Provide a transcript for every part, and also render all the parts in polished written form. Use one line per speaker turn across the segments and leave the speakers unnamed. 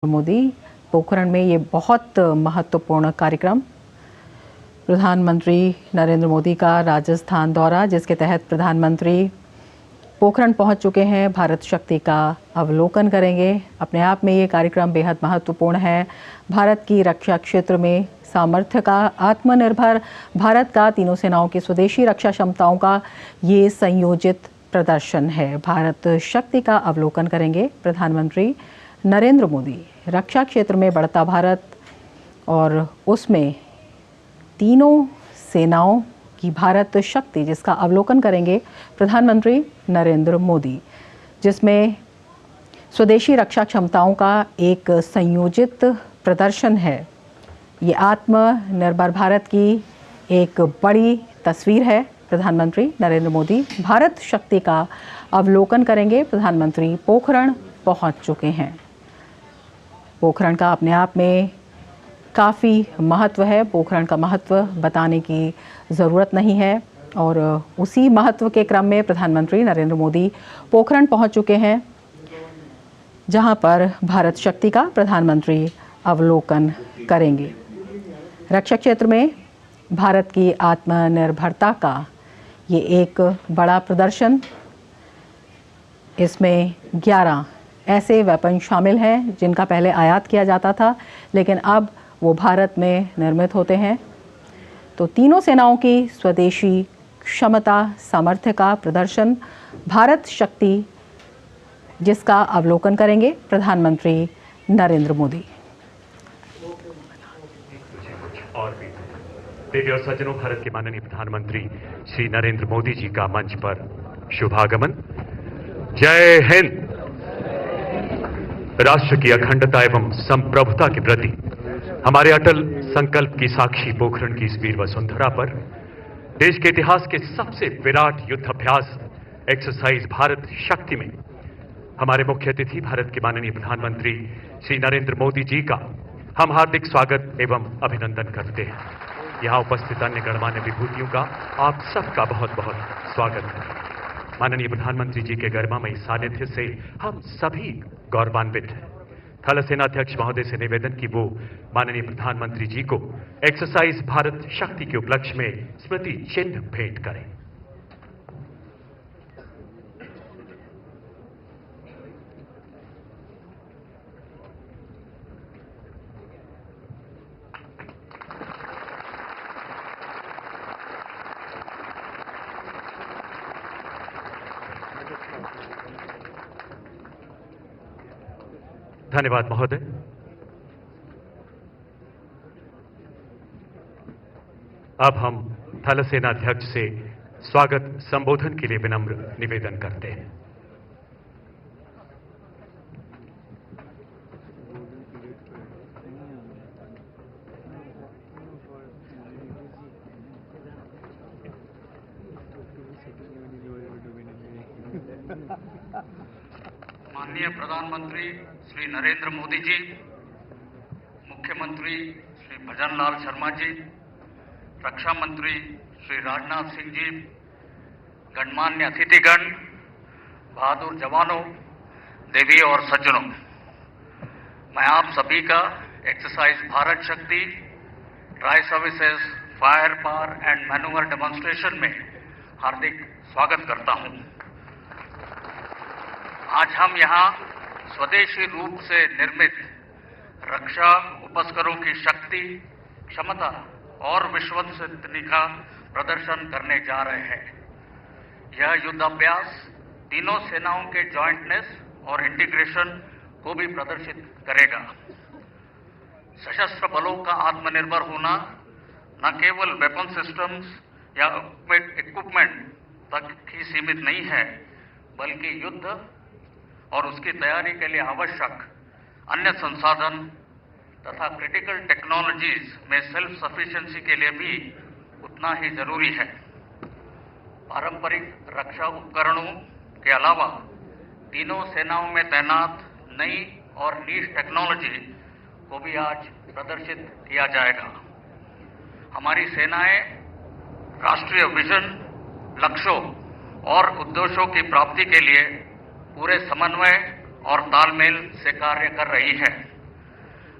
मोदी पोखरण में ये बहुत महत्वपूर्ण कार्यक्रम। प्रधानमंत्री नरेंद्र मोदी का राजस्थान दौरा, जिसके तहत प्रधानमंत्री पोखरण पहुंच चुके हैं, भारत शक्ति का अवलोकन करेंगे। अपने आप में ये कार्यक्रम बेहद महत्वपूर्ण है। भारत की रक्षा क्षेत्र में सामर्थ्य का, आत्मनिर्भर भारत का, तीनों सेनाओं की स्वदेशी रक्षा क्षमताओं का ये संयोजित प्रदर्शन है। भारत शक्ति का अवलोकन करेंगे प्रधानमंत्री नरेंद्र मोदी। रक्षा क्षेत्र में बढ़ता भारत और उसमें तीनों सेनाओं की भारत शक्ति, जिसका अवलोकन करेंगे प्रधानमंत्री नरेंद्र मोदी, जिसमें स्वदेशी रक्षा क्षमताओं का एक संयोजित प्रदर्शन है। ये आत्मनिर्भर भारत की एक बड़ी तस्वीर है। प्रधानमंत्री नरेंद्र मोदी भारत शक्ति का अवलोकन करेंगे। प्रधानमंत्री पोखरण पहुंच चुके हैं। पोखरण का अपने आप में काफ़ी महत्व है। पोखरण का महत्व बताने की ज़रूरत नहीं है और उसी महत्व के क्रम में प्रधानमंत्री नरेंद्र मोदी पोखरण पहुंच चुके हैं, जहां पर भारत शक्ति का प्रधानमंत्री अवलोकन करेंगे। रक्षा क्षेत्र में भारत की आत्मनिर्भरता का ये एक बड़ा प्रदर्शन। इसमें 11 ऐसे वेपन शामिल हैं जिनका पहले आयात किया जाता था, लेकिन अब वो भारत में निर्मित होते हैं। तो तीनों सेनाओं की स्वदेशी क्षमता, सामर्थ्य का प्रदर्शन, भारत शक्ति, जिसका अवलोकन करेंगे प्रधानमंत्री नरेंद्र मोदी।
और भी देवी और सज्जनों, भारत के माननीय प्रधानमंत्री श्री नरेंद्र मोदी जी का मंच पर शुभागमन। जय हिंद। राष्ट्र की अखंडता एवं संप्रभुता के प्रति हमारे अटल संकल्प की साक्षी पोखरण की इस वीर वसुंधरा पर देश के इतिहास के सबसे विराट युद्धाभ्यास एक्सरसाइज भारत शक्ति में हमारे मुख्य अतिथि भारत के माननीय प्रधानमंत्री श्री नरेंद्र मोदी जी का हम हार्दिक स्वागत एवं अभिनंदन करते हैं। यहां उपस्थित अन्य गणमान्य विभूतियों का आप सबका बहुत बहुत स्वागत है। माननीय प्रधानमंत्री जी के गरिमामयी सानिध्य से हम सभी गौरवान्वित हैं। थल सेनाध्यक्ष महोदय से निवेदन की वो माननीय प्रधानमंत्री जी को एक्सरसाइज भारत शक्ति के उपलक्ष्य में स्मृति चिन्ह भेंट करें। धन्यवाद महोदय। अब हम थल सेनाध्यक्ष से स्वागत संबोधन के लिए विनम्र निवेदन करते हैं।
माननीय प्रधानमंत्री श्री नरेंद्र मोदी जी, मुख्यमंत्री श्री भजन लाल शर्मा जी, रक्षा मंत्री श्री राजनाथ सिंह जी, गणमान्य अतिथिगण, बहादुर जवानों, देवी और सज्जनों, मैं आप सभी का एक्सरसाइज भारत शक्ति tri services fire power and manoeuvre demonstration में हार्दिक स्वागत करता हूं। आज हम यहां स्वदेशी रूप से निर्मित रक्षा उपकरणों की शक्ति, क्षमता और विश्वसनीयता का प्रदर्शन करने जा रहे हैं। यह युद्धाभ्यास तीनों सेनाओं के जॉइंटनेस और इंटीग्रेशन को भी प्रदर्शित करेगा। सशस्त्र बलों का आत्मनिर्भर होना न केवल वेपन सिस्टम्स या इक्विपमेंट तक ही सीमित नहीं है, बल्कि युद्ध और उसकी तैयारी के लिए आवश्यक अन्य संसाधन तथा क्रिटिकल टेक्नोलॉजीज में सेल्फ सफिशिएंसी के लिए भी उतना ही जरूरी है। पारंपरिक रक्षा उपकरणों के अलावा तीनों सेनाओं में तैनात नई और नीश टेक्नोलॉजी को भी आज प्रदर्शित किया जाएगा। हमारी सेनाएं राष्ट्रीय विजन, लक्ष्यों और उद्देश्यों की प्राप्ति के लिए पूरे समन्वय और तालमेल से कार्य कर रही है।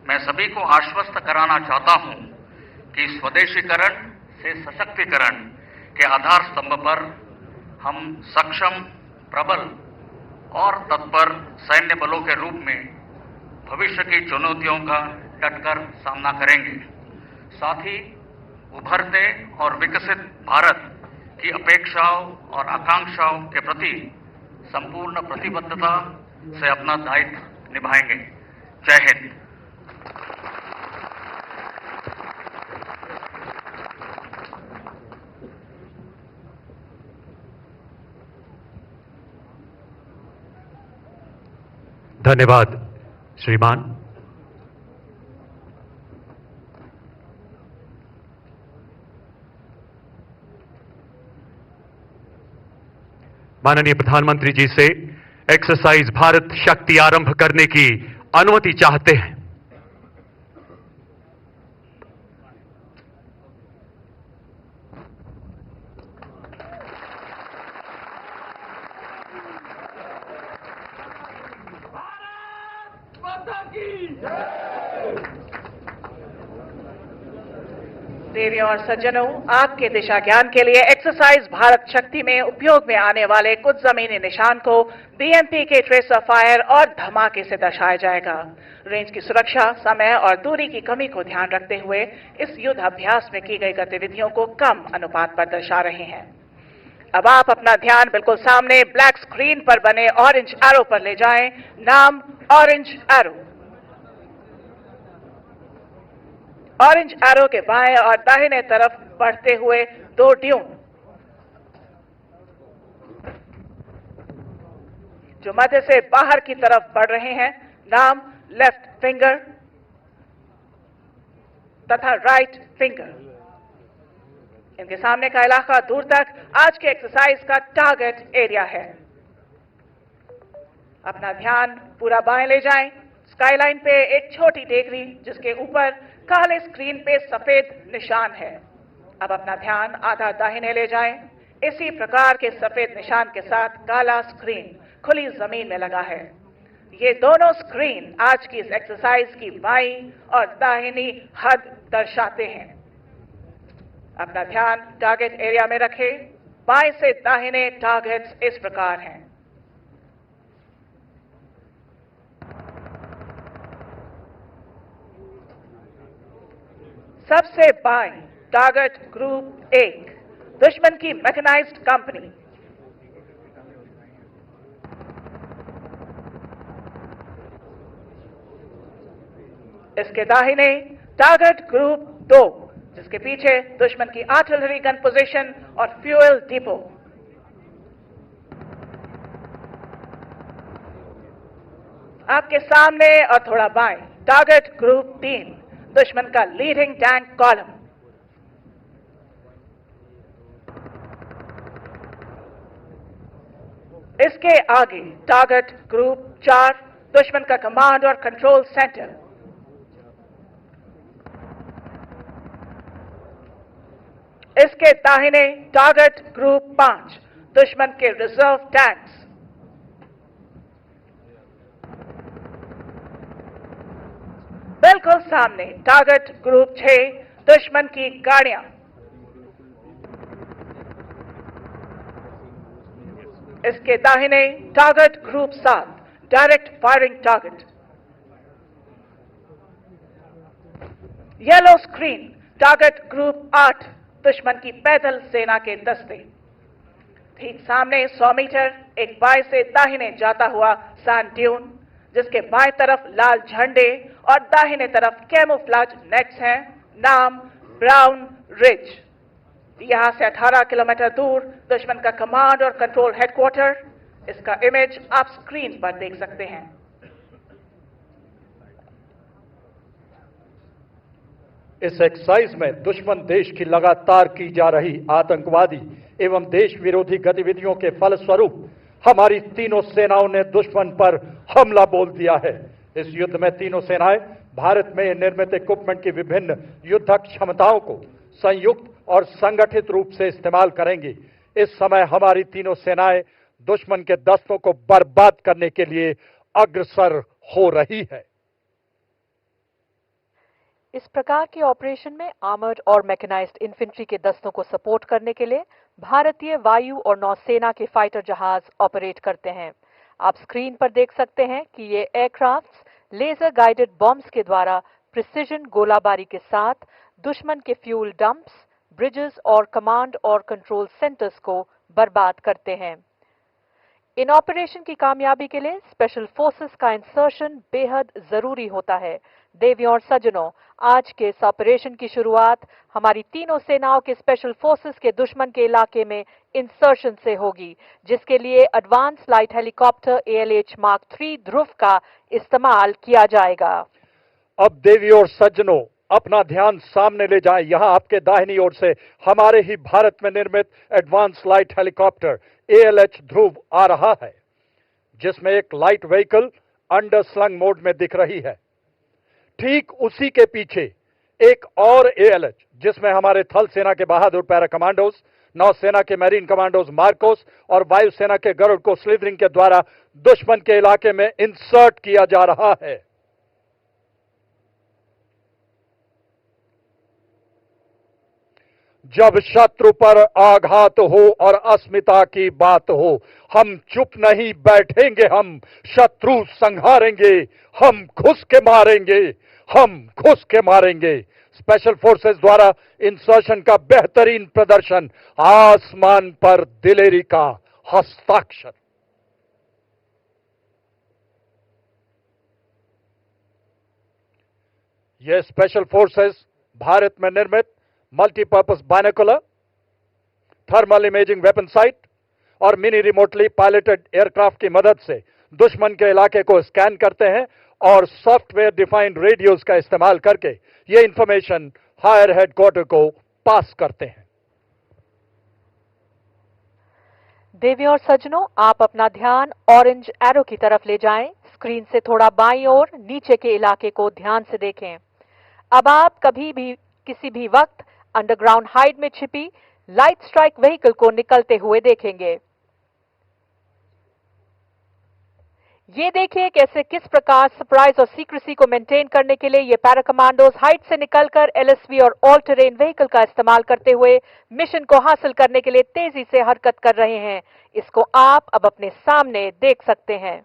मैं सभी को आश्वस्त कराना चाहता हूं कि स्वदेशीकरण से सशक्तिकरण के आधार स्तंभ पर हम सक्षम, प्रबल और तत्पर सैन्य बलों के रूप में भविष्य की चुनौतियों का डटकर सामना करेंगे। साथ ही उभरते और विकसित भारत की अपेक्षाओं और आकांक्षाओं के प्रति संपूर्ण प्रतिबद्धता से अपना दायित्व निभाएंगे। जय हिंद।
धन्यवाद श्रीमान। माननीय प्रधानमंत्री जी से एक्सरसाइज भारत शक्ति आरंभ करने की अनुमति चाहते हैं।
देवियों और सज्जनों, आपके दिशा ज्ञान के लिए एक्सरसाइज भारत शक्ति में उपयोग में आने वाले कुछ जमीनी निशान को बीएमपी के ट्रेसर फायर और धमाके से दर्शाया जाएगा। रेंज की सुरक्षा, समय और दूरी की कमी को ध्यान रखते हुए इस युद्ध अभ्यास में की गई गतिविधियों को कम अनुपात पर दर्शा रहे हैं। अब आप अपना ध्यान बिल्कुल सामने ब्लैक स्क्रीन पर बने ऑरेंज एरो पर ले जाएं। नाम ऑरेंज एरो। ऑरेंज एरो के बाएं और दाहिने तरफ बढ़ते हुए दो ड्यून जो मध्य से बाहर की तरफ बढ़ रहे हैं। नाम लेफ्ट फिंगर तथा राइट फिंगर। इनके सामने का इलाका दूर तक आज के एक्सरसाइज का टारगेट एरिया है। अपना ध्यान पूरा बाएं ले जाएं। स्काईलाइन पे एक छोटी टेकरी जिसके ऊपर काले स्क्रीन पे सफेद निशान है। अब अपना ध्यान आधा दाहिने ले जाएं। इसी प्रकार के सफेद निशान के साथ काला स्क्रीन खुली जमीन में लगा है। ये दोनों स्क्रीन आज की इस एक्सरसाइज की बाईं और दाहिनी हद दर्शाते हैं। अपना ध्यान टारगेट एरिया में रखें। बाएं से दाहिने टारगेट्स इस प्रकार हैं। सबसे बाएं टारगेट ग्रुप 1 दुश्मन की मैकेनाइज्ड कंपनी। इसके दाहिने टारगेट ग्रुप 2 जिसके पीछे दुश्मन की आर्टिलरी गन पोजीशन और फ्यूल डिपो। आपके सामने और थोड़ा बाएं टारगेट ग्रुप 3 दुश्मन का लीडिंग टैंक कॉलम। इसके आगे टारगेट ग्रुप 4 दुश्मन का कमांड और कंट्रोल सेंटर। इसके दाहिने टारगेट ग्रुप 5 दुश्मन के रिजर्व टैंक्स। बिल्कुल सामने टारगेट ग्रुप 6 दुश्मन की गाड़ियां। इसके दाहिने target group 7 direct firing target. Yellow screen target group 8 दुश्मन की पैदल सेना के दस्ते। ठीक सामने 100 मीटर एक बाएं से दाहिने जाता हुआ सैंड ड्यून जिसके बाएं तरफ लाल झंडे और दाहिने तरफ कैमोफ्लेज नेट्स हैं। नाम ब्राउन रिज। यहां से 18 किलोमीटर दूर दुश्मन का कमांड और कंट्रोल हेडक्वार्टर। इसका इमेज आप स्क्रीन पर देख सकते हैं।
इस एक्सरसाइज में दुश्मन देश की लगातार की जा रही आतंकवादी एवं देश विरोधी गतिविधियों के फलस्वरूप हमारी तीनों सेनाओं ने दुश्मन पर हमला बोल दिया है। इस युद्ध में तीनों सेनाएं भारत में निर्मित इक्विपमेंट की विभिन्न युद्धक क्षमताओं को संयुक्त और संगठित रूप से इस्तेमाल करेंगी। इस समय हमारी तीनों सेनाएं दुश्मन के दस्तों को बर्बाद करने के लिए अग्रसर हो रही है।
इस प्रकार के ऑपरेशन में आर्मर्ड और मैकेनाइज्ड इन्फेंट्री के दस्तों को सपोर्ट करने के लिए भारतीय वायु और नौसेना के फाइटर जहाज ऑपरेट करते हैं। आप स्क्रीन पर देख सकते हैं कि ये एयरक्राफ्ट्स लेजर गाइडेड बॉम्ब्स के द्वारा प्रिसिजन गोलाबारी के साथ दुश्मन के फ्यूल डंप्स, ब्रिजेस और कमांड और कंट्रोल सेंटर्स को बर्बाद करते हैं। इन ऑपरेशन की कामयाबी के लिए स्पेशल फोर्सेस का इंसर्शन बेहद जरूरी होता है। देवियों और सज्जनों, आज के इस ऑपरेशन की शुरुआत हमारी तीनों सेनाओं के स्पेशल फोर्सेस के दुश्मन के इलाके में इंसर्शन से होगी, जिसके लिए advance light helicopter ALH Mark 3 ध्रुव का इस्तेमाल किया जाएगा।
अब देवियों और सज्जनों, अपना ध्यान सामने ले जाएं। यहां आपके दाहिनी ओर से हमारे ही भारत में निर्मित एडवांस लाइट हेलीकॉप्टर ALH ध्रुव आ रहा है, जिसमें एक light vehicle under slung mode में दिख रही है। ठीक उसी के पीछे एक और ALH, जिसमें हमारे थल सेना के बहादुर पैरा कमांडोज, नौसेना के मैरीन कमांडोज मार्कोस और वायुसेना के गरुड़ को स्लिदरिंग के द्वारा दुश्मन के इलाके में इंसर्ट किया जा रहा है। जब शत्रु पर आघात हो और अस्मिता की बात हो, हम चुप नहीं बैठेंगे, हम शत्रु संहारेंगे, हम घुस के मारेंगे, हम घुस के मारेंगे। स्पेशल फोर्सेस द्वारा इंसर्शन का बेहतरीन प्रदर्शन, आसमान पर दिलेरी का हस्ताक्षर। यह स्पेशल फोर्सेस भारत में निर्मित multipurpose binocular, thermal imaging weapon site और मिनी रिमोटली पायलटेड एयरक्राफ्ट की मदद से दुश्मन के इलाके को स्कैन करते हैं और सॉफ्टवेयर डिफाइंड रेडियोज का इस्तेमाल करके ये इंफॉर्मेशन हायर हेडक्वार्टर को पास करते हैं।
देवियों और सज्जनों, आप अपना ध्यान ऑरेंज एरो की तरफ ले जाएं। स्क्रीन से थोड़ा बाईं ओर नीचे के इलाके को ध्यान से देखें। अब आप कभी भी किसी भी वक्त अंडरग्राउंड हाइड में छिपी लाइट स्ट्राइक व्हीकल को निकलते हुए देखेंगे। ये देखिए कैसे किस प्रकार सरप्राइज और सीक्रेसी को मेंटेन करने के लिए ये पैरा कमांडोज हाइट से निकलकर LSV और ऑल टेरेन व्हीकल का इस्तेमाल करते हुए मिशन को हासिल करने के लिए तेजी से हरकत कर रहे हैं। इसको आप अब अपने सामने देख सकते हैं।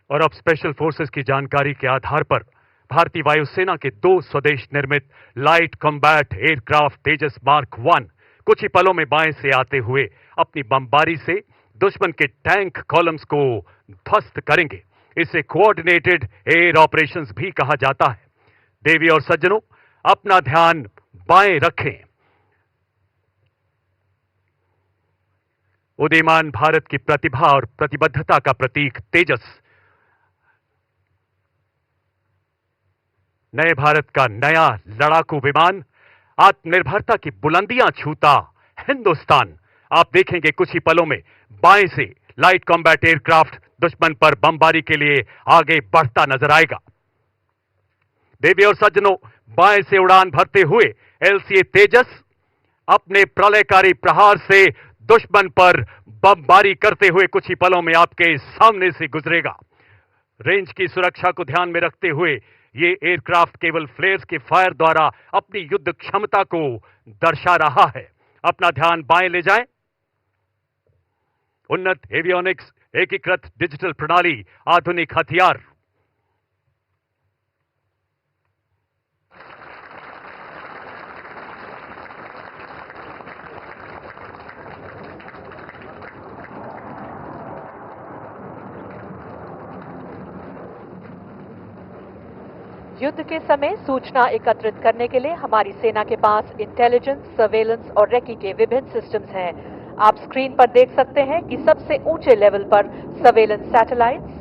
और अब स्पेशल फोर्सेस की जानकारी के आधार पर भारतीय वायुसेना के 2 स्वदेश निर्मित लाइट कॉम्बैट एयरक्राफ्ट तेजस मार्क 1 कुछ ही पलों में बाएं से आते हुए अपनी बमबारी से दुश्मन के टैंक कॉलम्स को ध्वस्त करेंगे। इसे कोऑर्डिनेटेड एयर ऑपरेशंस भी कहा जाता है। देवी और सज्जनों, अपना ध्यान बाएं रखें। उदीयमान भारत की प्रतिभा और प्रतिबद्धता का प्रतीक तेजस नए भारत का नया लड़ाकू विमान, आत्मनिर्भरता की बुलंदियां छूता हिंदुस्तान। आप देखेंगे कुछ ही पलों में बाएं से लाइट कॉम्बैट एयरक्राफ्ट दुश्मन पर बमबारी के लिए आगे बढ़ता नजर आएगा। देवी और सज्जनों, बाएं से उड़ान भरते हुए LCA तेजस अपने प्रलयकारी प्रहार से दुश्मन पर बमबारी करते हुए कुछ ही पलों में आपके सामने से गुजरेगा। रेंज की सुरक्षा को ध्यान में रखते हुए ये एयरक्राफ्ट केवल फ्लेयर्स के फायर द्वारा अपनी युद्ध क्षमता को दर्शा रहा है। अपना ध्यान बाएं ले जाएं। उन्नत एवियोनिक्स, एकीकृत डिजिटल प्रणाली, आधुनिक हथियार।
युद्ध के समय सूचना एकत्रित करने के लिए हमारी सेना के पास इंटेलिजेंस, सर्वेलेंस और रेकी के विभिन्न सिस्टम्स हैं। आप स्क्रीन पर देख सकते हैं कि सबसे ऊंचे लेवल पर सर्वेलेंस सैटेलाइट्स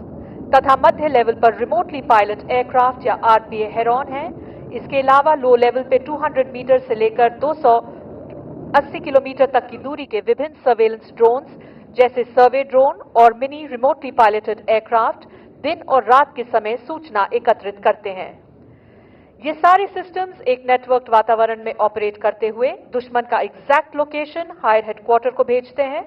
तथा मध्य लेवल पर रिमोटली पायलट एयरक्राफ्ट या RPA हेरॉन हैं। इसके अलावा लो लेवल पे 200 मीटर से लेकर 280 किलोमीटर तक की दूरी के विभिन्न सर्वेलेंस ड्रोन्स जैसे सर्वे ड्रोन और मिनी रिमोटली पायलटेड एयरक्राफ्ट दिन और रात के समय सूचना एकत्रित करते हैं। ये सारे सिस्टम्स एक नेटवर्क वातावरण में ऑपरेट करते हुए दुश्मन का एग्जैक्ट लोकेशन हायर हेडक्वार्टर को भेजते हैं।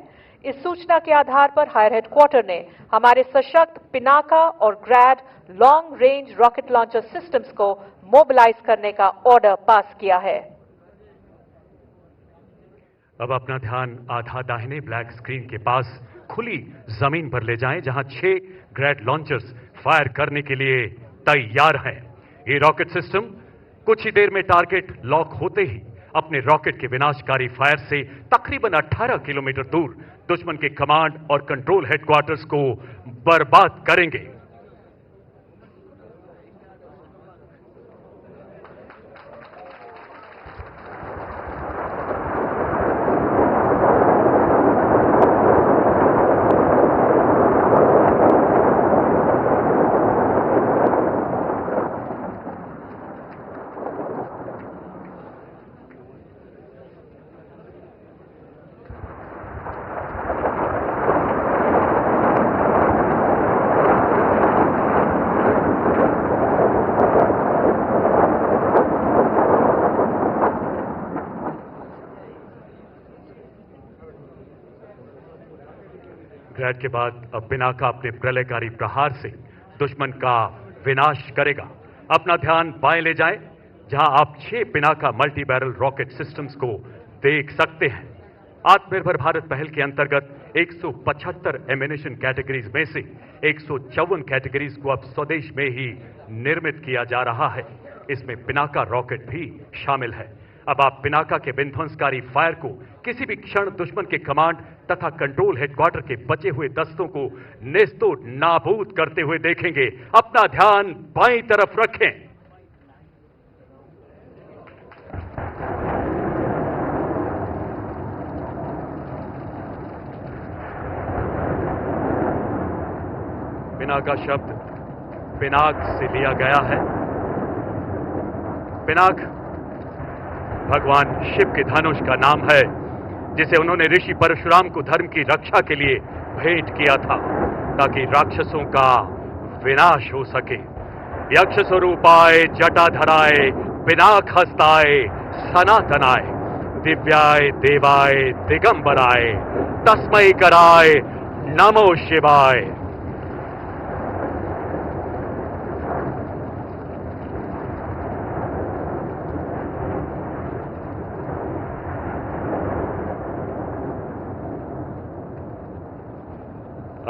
इस सूचना के आधार पर हायर हेडक्वार्टर ने हमारे सशक्त पिनाका और Grad long range rocket launcher systems को मोबिलाइज करने का ऑर्डर पास किया है।
अब अपना ध्यान आधा दाहिने ब्लैक स्क्रीन के पास खुली जमीन पर ले जाएं, जहां 6 ग्रैड लॉन्चर्स फायर करने के लिए तैयार हैं। ये रॉकेट सिस्टम कुछ ही देर में टारगेट लॉक होते ही अपने रॉकेट के विनाशकारी फायर से तकरीबन 18 किलोमीटर दूर दुश्मन के कमांड और कंट्रोल हेडक्वार्टर्स को बर्बाद करेंगे। ग्रैड के बाद अब पिनाका अपने प्रलयकारी प्रहार से दुश्मन का विनाश करेगा। अपना ध्यान बाएं ले जाएं, जहां आप 6 Pinaka multi barrel rocket systems को देख सकते हैं। आत्मनिर्भर भारत पहल के अंतर्गत 175 एमिनेशन कैटेगरीज में से 154 कैटेगरीज को अब स्वदेश में ही निर्मित किया जा रहा है। इसमें पिनाका रॉकेट भी शामिल है। अब आप पिनाका के विध्वंसकारी फायर को किसी भी क्षण दुश्मन के कमांड तथा कंट्रोल हेडक्वार्टर के बचे हुए दस्तों को नेस्तोड़ नाबूद करते हुए देखेंगे। अपना ध्यान बाईं तरफ रखें। पिनाका शब्द पिनाक से लिया गया है। पिनाक भगवान शिव के धनुष का नाम है, जिसे उन्होंने ऋषि परशुराम को धर्म की रक्षा के लिए भेंट किया था, ताकि राक्षसों का विनाश हो सके। यक्ष स्वरूपाय जटाधराय पिनाक हस्ताय सनातनाय दिव्याय देवाय दिगंबराय तस्मै कराय नमो शिवाय।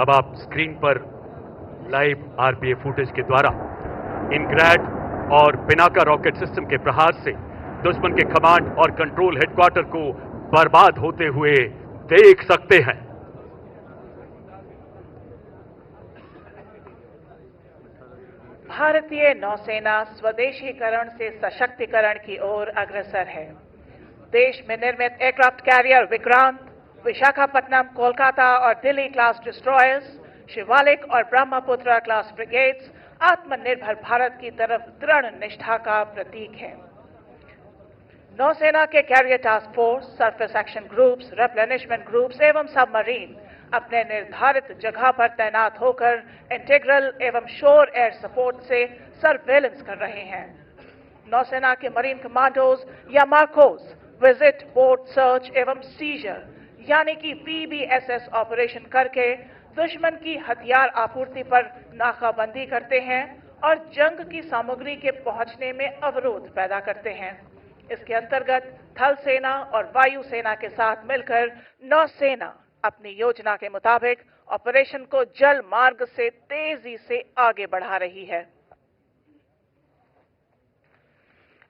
अब आप स्क्रीन पर लाइव आरपीए फुटेज के द्वारा इन ग्रैड और पिनाका रॉकेट सिस्टम के प्रहार से दुश्मन के कमांड और कंट्रोल हेडक्वार्टर को बर्बाद होते हुए देख सकते हैं।
भारतीय नौसेना स्वदेशीकरण से सशक्तिकरण की ओर अग्रसर है। देश में निर्मित एयरक्राफ्ट कैरियर विक्रांत, विशाखापट्टनम, कोलकाता और दिल्ली क्लास डिस्ट्रॉयर्स, शिवालिक और ब्रह्मपुत्र क्लास ब्रिगेड्स आत्मनिर्भर भारत की तरफ दृढ़ निष्ठा का प्रतीक है। नौसेना के carrier task force, surface action groups, replenishment groups एवं सबमरीन अपने निर्धारित जगह पर तैनात होकर इंटीग्रल एवं शोर एयर सपोर्ट से सर्वेलेंस कर रहे हैं। नौसेना के मरीन कमांडोज या मार्कोज विजिट, बोट सर्च एवं सीजर यानी कि PBSS ऑपरेशन करके दुश्मन की हथियार आपूर्ति पर नाकाबंदी करते हैं और जंग की सामग्री के पहुंचने में अवरोध पैदा करते हैं। इसके अंतर्गत थल सेना और वायु सेना के साथ मिलकर नौसेना अपनी योजना के मुताबिक ऑपरेशन को जल मार्ग से तेजी से आगे बढ़ा रही है।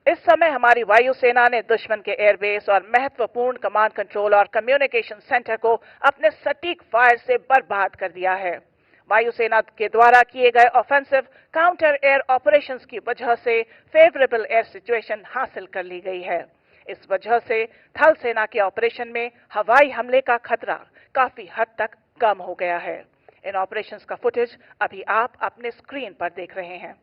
इस समय हमारी वायुसेना ने दुश्मन के एयरबेस और महत्वपूर्ण कमांड कंट्रोल और कम्युनिकेशन सेंटर को अपने सटीक फायर से बर्बाद कर दिया है। वायुसेना के द्वारा किए गए ऑफेंसिव काउंटर एयर ऑपरेशंस की वजह से फेवरेबल एयर सिचुएशन हासिल कर ली गई है। इस वजह से थल सेना के ऑपरेशन में हवाई हमले का खतरा काफी हद तक कम हो गया है। इन ऑपरेशंस का फुटेज अभी आप अपने स्क्रीन पर देख रहे हैं।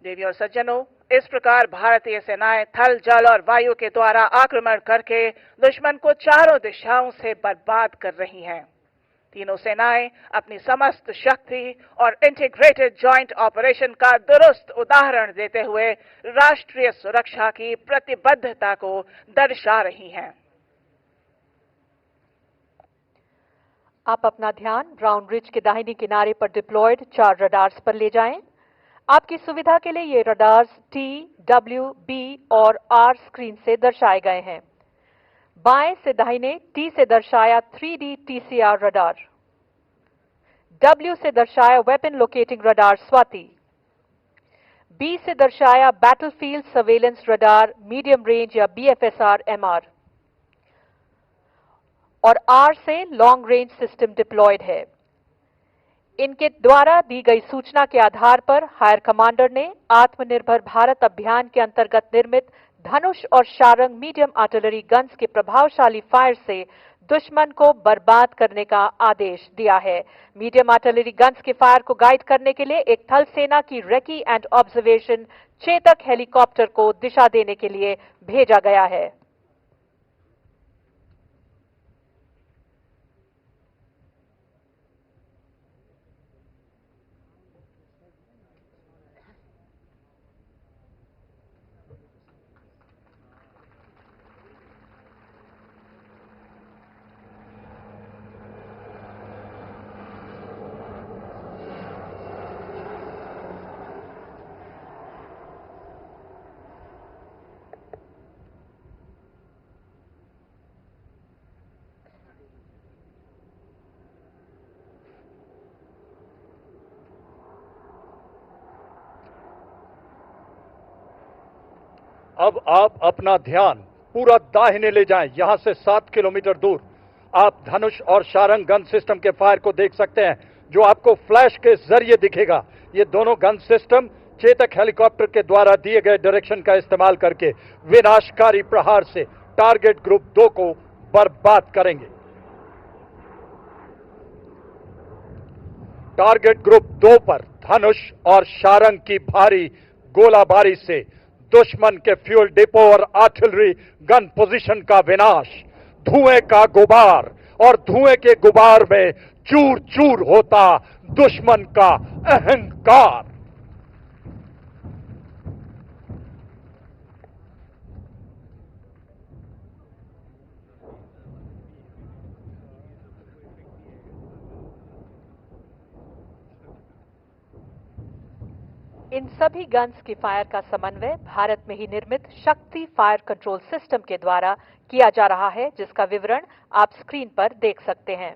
देवी और सज्जनों, इस प्रकार भारतीय सेनाएं थल, जल और वायु के द्वारा आक्रमण करके दुश्मन को चारों दिशाओं से बर्बाद कर रही हैं। तीनों सेनाएं अपनी समस्त शक्ति और इंटीग्रेटेड जॉइंट ऑपरेशन का दुरुस्त उदाहरण देते हुए राष्ट्रीय सुरक्षा की प्रतिबद्धता को दर्शा रही हैं।
आप अपना ध्यान ब्राउन रिज के दाहिने किनारे पर डिप्लॉयड 4 रडार्स पर ले जाएं। आपकी सुविधा के लिए ये रडार्स T, W, B और R स्क्रीन से दर्शाए गए हैं। बाएं से दाहिने T से दर्शाया 3D TCR रडार, W से दर्शाया weapon locating radar Swati, B से दर्शाया battlefield surveillance radar medium range या BFSR MR और R से लॉन्ग रेंज सिस्टम डिप्लॉयड है। इनके द्वारा दी गई सूचना के आधार पर हायर कमांडर ने आत्मनिर्भर भारत अभियान के अंतर्गत निर्मित धनुष और शारंग मीडियम आर्टिलरी गन्स के प्रभावशाली फायर से दुश्मन को बर्बाद करने का आदेश दिया है। मीडियम आर्टिलरी गन्स के फायर को गाइड करने के लिए एक थल सेना की recce and observation Chetak helicopter को दिशा देने के लिए भेजा गया है।
अब आप अपना ध्यान पूरा दाहिने ले जाएं। यहां से 7 किलोमीटर दूर आप धनुष और शारंग गन सिस्टम के फायर को देख सकते हैं, जो आपको फ्लैश के जरिए दिखेगा। ये दोनों गन सिस्टम चेतक हेलीकॉप्टर के द्वारा दिए गए डायरेक्शन का इस्तेमाल करके विनाशकारी प्रहार से टारगेट ग्रुप 2 को बर्बाद करेंगे। टारगेट ग्रुप 2 पर धनुष और शारंग की भारी गोलाबारी से दुश्मन के फ्यूल डिपो और आर्टिलरी गन पोजीशन का विनाश, धुएं का गुबार और धुएं के गुबार में चूर चूर होता दुश्मन का अहंकार।
इन सभी गन्स के फायर का समन्वय भारत में ही निर्मित शक्ति फायर कंट्रोल सिस्टम के द्वारा किया जा रहा है, जिसका विवरण आप स्क्रीन पर देख सकते हैं।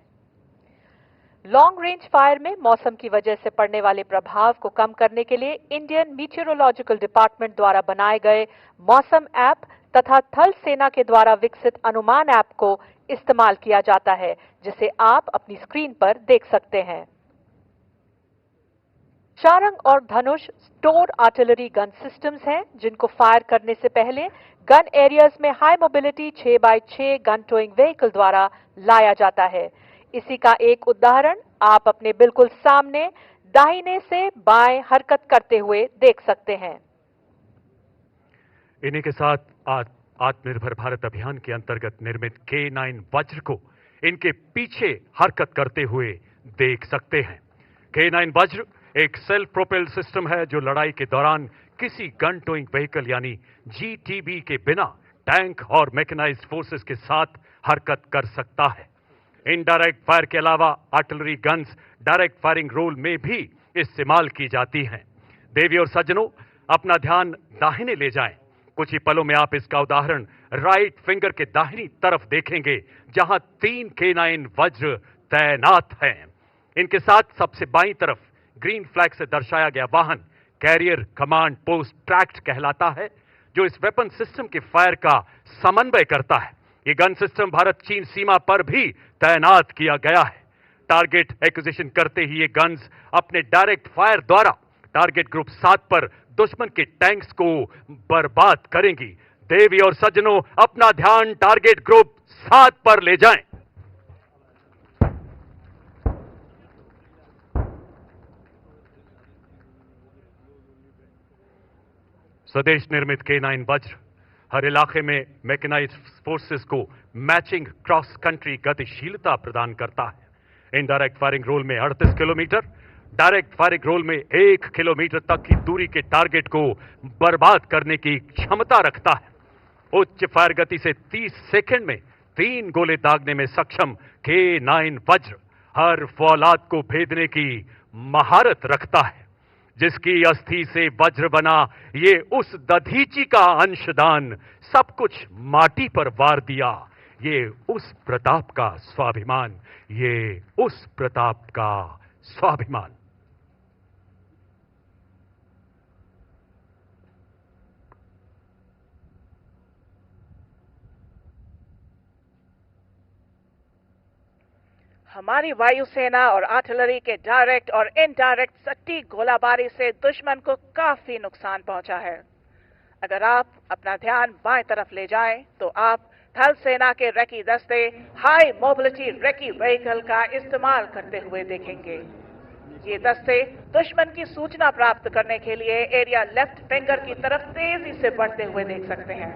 लॉन्ग रेंज फायर में मौसम की वजह से पड़ने वाले प्रभाव को कम करने के लिए इंडियन मीटियोरोलॉजिकल डिपार्टमेंट द्वारा बनाए गए मौसम ऐप तथा थल सेना के द्वारा विकसित अनुमान ऐप को इस्तेमाल किया जाता है, जिसे आप अपनी स्क्रीन पर देख सकते हैं। शारंग और धनुष स्टोर आर्टिलरी गन सिस्टम्स हैं, जिनको फायर करने से पहले गन एरियाज में high mobility 6x6 gun towing vehicle द्वारा लाया जाता है। इसी का एक उदाहरण आप अपने बिल्कुल सामने दाहिने से बाएं हरकत करते हुए देख सकते हैं।
इन्हीं के साथ आत्मनिर्भर भारत अभियान के अंतर्गत निर्मित K9 वज्र को इनके पीछे हरकत करते हुए देख सकते हैं। K9 वज्र एक सेल्फ प्रोपेल्ड सिस्टम है जो लड़ाई के दौरान किसी गन टोइंग व्हीकल यानी GTB के बिना टैंक और मैकेनाइज्ड फोर्सेस के साथ हरकत कर सकता है। इनडायरेक्ट फायर के अलावा artillery guns direct firing role में भी इस्तेमाल की जाती हैं। देवी और सज्जनों, अपना ध्यान दाहिने ले जाएं। कुछ ही पलों में आप इसका उदाहरण राइट फिंगर के दाहिनी तरफ देखेंगे, जहां 3 K9 वज्र तैनात हैं। इनके साथ सबसे बाईं तरफ ग्रीन फ्लैग से दर्शाया गया वाहन कैरियर कमांड पोस्ट ट्रैक्ट कहलाता है, जो इस वेपन सिस्टम के फायर का समन्वय करता है। ये गन सिस्टम भारत चीन सीमा पर भी तैनात किया गया है। टारगेट एक्विजिशन करते ही ये गन्स अपने डायरेक्ट फायर द्वारा टारगेट ग्रुप 7 पर दुश्मन के टैंक्स को बर्बाद करेंगी। देवी और सज्जनों, अपना ध्यान टारगेट ग्रुप 7 पर ले जाएं। स्वदेश निर्मित K9 वज्र हर इलाके में मैकेनाइज्ड फोर्सेस को मैचिंग क्रॉस कंट्री गतिशीलता प्रदान करता है। इनडायरेक्ट फायरिंग रोल में 38 किलोमीटर, डायरेक्ट फायरिंग रोल में 1 किलोमीटर तक की दूरी के टारगेट को बर्बाद करने की क्षमता रखता है। उच्च फायर गति से 30 सेकंड में 3 गोले दागने में सक्षम K9 वज्र हर फौलाद को भेदने की महारत रखता है। जिसकी अस्थि से वज्र बना ये उस दधीची का अंशदान, सब कुछ माटी पर वार दिया। ये उस प्रताप का स्वाभिमान, ये उस प्रताप का स्वाभिमान।
हमारी वायुसेना और आर्टिलरी के डायरेक्ट और इनडायरेक्ट सटीक गोलाबारी से दुश्मन को काफी नुकसान पहुंचा है। अगर आप अपना ध्यान बाएं तरफ ले जाएं, तो आप थल सेना के रेकी दस्ते हाई मोबिलिटी रेकी व्हीकल का इस्तेमाल करते हुए देखेंगे। ये दस्ते दुश्मन की सूचना प्राप्त करने के लिए एरिया लेफ्ट फिंगर की तरफ तेजी से बढ़ते हुए देख सकते हैं।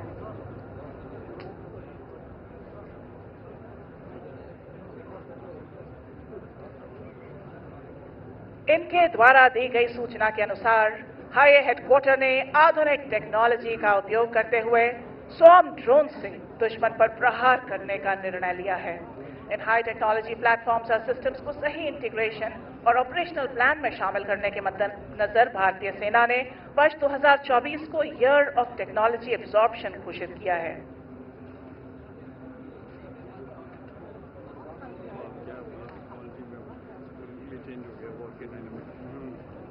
इनके द्वारा दी गई सूचना के अनुसार हाई हेडक्वार्टर ने आधुनिक टेक्नोलॉजी का उपयोग करते हुए स्वॉर्म ड्रोन से दुश्मन पर प्रहार करने का निर्णय लिया है। इन हाई टेक्नोलॉजी प्लेटफॉर्म्स और सिस्टम्स को सही इंटीग्रेशन और ऑपरेशनल प्लान में शामिल करने के मद्देनजर भारतीय सेना ने वर्ष 2024 को ईयर ऑफ टेक्नोलॉजी एब्जॉर्प्शन घोषित किया है।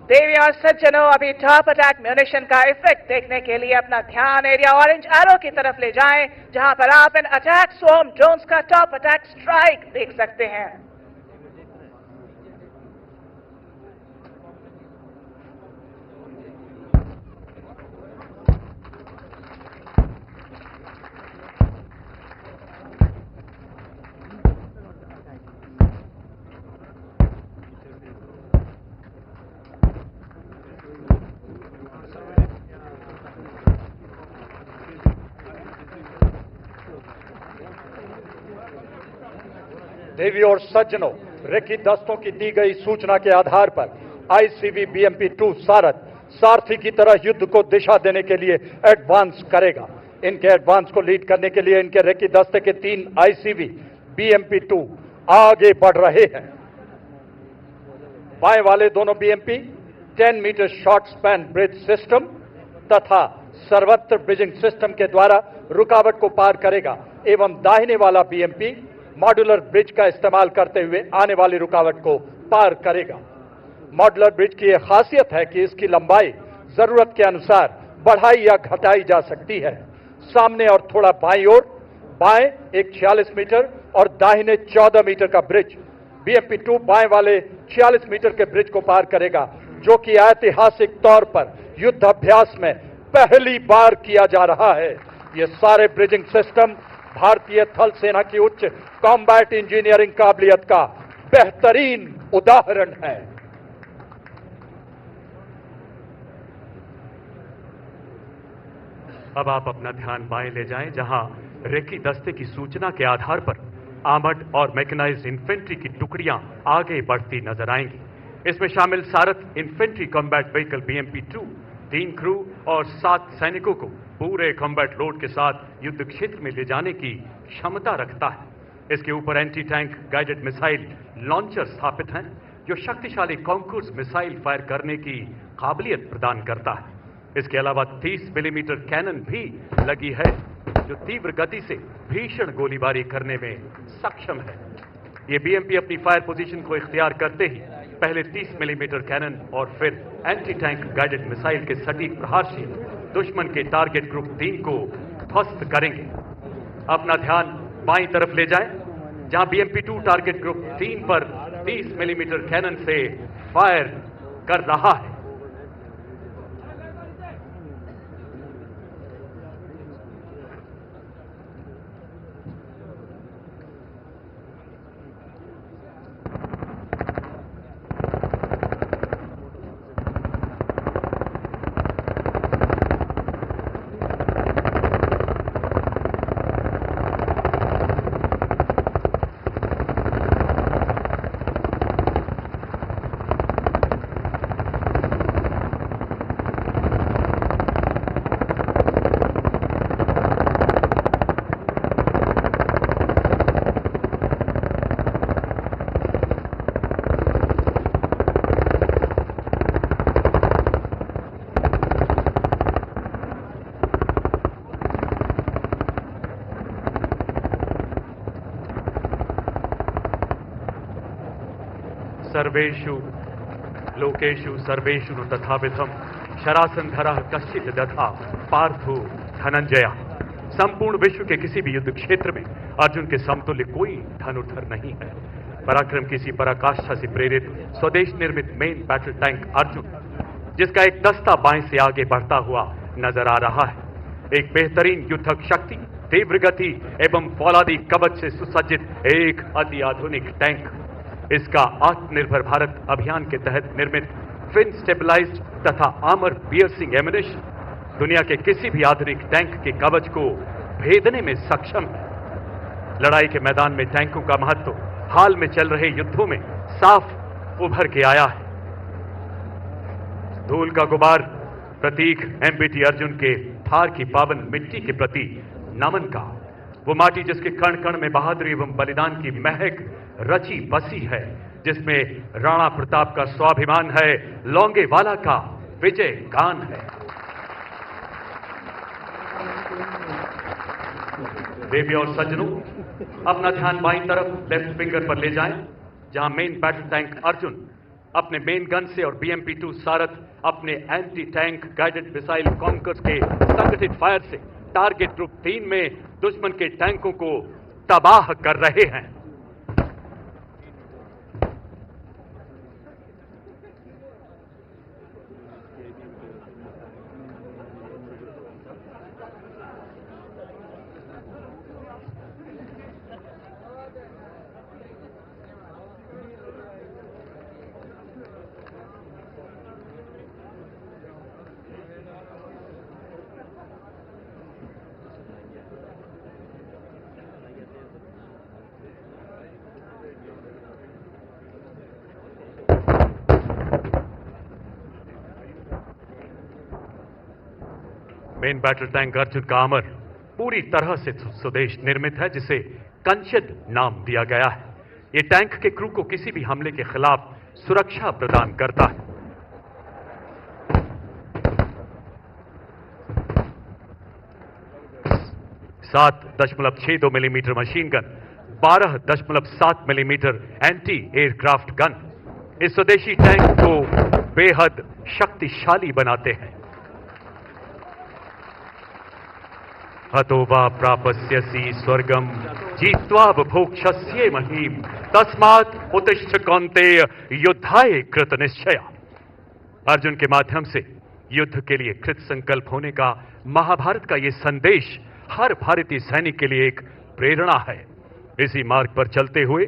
देवी और सज्जनों, अभी टॉप अटैक म्यूनिशन का इफेक्ट देखने के लिए अपना ध्यान एरिया ऑरेंज एरो की तरफ ले जाएं, जहां पर आप इन अटैक स्वॉर्म ड्रोन्स का टॉप अटैक स्ट्राइक देख सकते हैं।
देवी और सज्जनों, रेकी दस्तों की दी गई सूचना के आधार पर आईसीबी BMP-2 सारथ सारथी की तरह युद्ध को दिशा देने के लिए एडवांस करेगा। इनके एडवांस को लीड करने के लिए इनके रेकी दस्ते के 3 ICV BMP-2 आगे बढ़ रहे हैं। बाएं वाले दोनों BMP 10 metre short span bridge system तथा सर्वत्र ब्रिजिंग सिस्टम के द्वारा रुकावट को पार करेगा एवं दाहिने वाला BMP मॉड्यूलर ब्रिज का इस्तेमाल करते हुए आने वाली रुकावट को पार करेगा। मॉड्यूलर ब्रिज की यह खासियत है कि इसकी लंबाई जरूरत के अनुसार बढ़ाई या घटाई जा सकती है। सामने और थोड़ा बाईं ओर, बाएं एक 46 मीटर और दाहिने 14 मीटर का ब्रिज BMP-2 बाएं वाले 46 मीटर के ब्रिज को पार करेगा, जो कि ऐतिहासिक तौर पर युद्ध अभ्यास में पहली बार किया जा रहा है। ये सारे ब्रिजिंग सिस्टम भारतीय थल सेना की उच्च कॉम्बैट इंजीनियरिंग काबिलियत का बेहतरीन उदाहरण है।
अब आप अपना ध्यान बाएं ले जाएं, जहां रेकी दस्ते की सूचना के आधार पर आर्मर्ड और मैकेनाइज्ड इन्फेंट्री की टुकड़ियां आगे बढ़ती नजर आएंगी। इसमें शामिल सारथ infantry combat vehicle BMP-2 3 crew और 7 सैनिकों को पूरे कॉम्बैट लोड के साथ युद्ध क्षेत्र में ले जाने की क्षमता रखता है। इसके ऊपर anti tank guided missile launcher स्थापित हैं, जो शक्तिशाली कॉन्कूर्स मिसाइल फायर करने की काबिलियत प्रदान करता है। इसके अलावा 30 मिलीमीटर कैनन भी लगी है, जो तीव्र गति से भीषण गोलीबारी करने में सक्षम है। ये BMP अपनी फायर पोजीशन को इख्तियार करते ही पहले 30 मिलीमीटर कैनन और फिर एंटी टैंक गाइडेड मिसाइल के सटीक प्रहार से दुश्मन के टारगेट ग्रुप 3 को ध्वस्त करेंगे। अपना ध्यान बाईं तरफ ले जाएं, जहां BMP-2 टारगेट ग्रुप 3 पर 30 मिलीमीटर कैनन से फायर कर रहा है। सर्वेषु लोकेषु सर्वेषु नु तथाविधम शरासंधरः कश्चित् दधा पार्थो धनंजय। संपूर्ण विश्व के किसी भी युद्ध क्षेत्र में अर्जुन के समतुल्य कोई धनुर्धर नहीं है। पराक्रम की सी पराकाष्ठा से प्रेरित स्वदेश निर्मित मेन बैटल टैंक अर्जुन, जिसका एक दस्ता बाएं से आगे बढ़ता हुआ नजर आ रहा है, एक बेहतरीन युद्धक शक्ति, तीव्र गति एवं फौलादी कवच से सुसज्जित एक अति आधुनिक टैंक। इसका आत्मनिर्भर भारत अभियान के तहत निर्मित फिन स्टेबलाइज्ड तथा आर्मर पियर्सिंग एम्यूनिशन दुनिया के किसी भी आधुनिक टैंक के कवच को भेदने में सक्षम है। लड़ाई के मैदान में टैंकों का महत्व हाल में चल रहे युद्धों में साफ उभर के आया है। धूल का गुबार प्रतीक एमबीटी अर्जुन के थार की पावन मिट्टी के प्रति नमन का, वो माटी जिसके कण कण में बहादुरी एवं बलिदान की महक रची बसी है, जिसमें राणा प्रताप का स्वाभिमान है, लौंगेवाला का विजय गान है। देवी और सज्जनों, अपना ध्यान बाईं तरफ लेफ्ट फिंगर पर ले जाएं, जहां मेन बैटल टैंक अर्जुन अपने मेन गन से और BMP-2 सारथ अपने anti tank guided missile conquers के संगठित फायर से टारगेट ग्रुप 3 में दुश्मन के टैंकों को तबाह कर रहे हैं। मेन बैटल टैंक अर्जुन का आर्मर पूरी तरह से स्वदेश निर्मित है, जिसे कंचन नाम दिया गया है। ये टैंक के क्रू को किसी भी हमले के खिलाफ सुरक्षा प्रदान करता है। .7.62 millimetre machine gun, 12.7 millimetre anti aircraft gun इस स्वदेशी टैंक को बेहद शक्तिशाली बनाते हैं। हतो वा प्रापस्यसि स्वर्गम जीत्वा भोक्ष्यसे महीम तस्मात् उत्तिष्ठ कौन्तेय युद्धाय कृत निश्चय। अर्जुन के माध्यम से युद्ध के लिए कृत संकल्प होने का महाभारत का यह संदेश हर भारतीय सैनिक के लिए एक प्रेरणा है। इसी मार्ग पर चलते हुए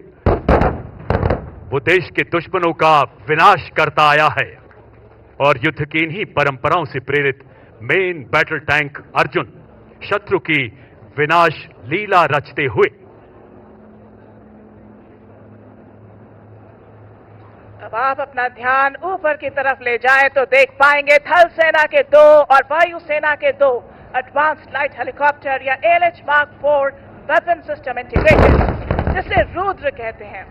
वो देश के दुश्मनों का विनाश करता आया है और युद्ध की इन्हीं परंपराओं से प्रेरित मेन बैटल टैंक अर्जुन शत्रु की विनाश लीला रचते हुए
अब आप अपना ध्यान ऊपर की तरफ ले जाएं तो देख पाएंगे थल सेना के 2 और वायु सेना के 2 एडवांस्ड लाइट हेलीकॉप्टर या ALH Mark 4 weapon system integrated, जिसे रुद्र कहते हैं।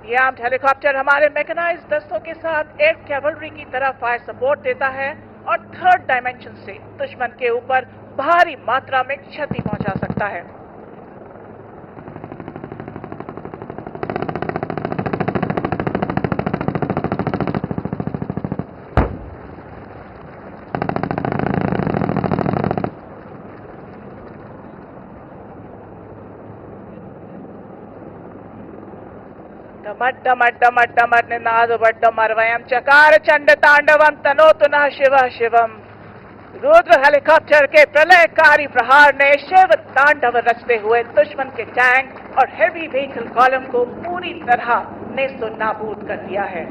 ये आर्म्ड हेलीकॉप्टर हमारे मैकेनाइज्ड दस्तों के साथ एयर कैवलरी की तरह फायर सपोर्ट देता है और थर्ड डायमेंशन से दुश्मन के ऊपर भारी मात्रा में क्षति पहुंचा सकता है। डमट निनादवड्डमर वयम चकार चंड तांडवम तनोतु नः शिवः शिवम। रुद्र हेलीकॉप्टर के प्रलयकारी प्रहार ने शिव तांडव रचते हुए दुश्मन के टैंक और हेवी व्हीकल कॉलम को पूरी तरह नेस्तो नाबूद कर दिया है।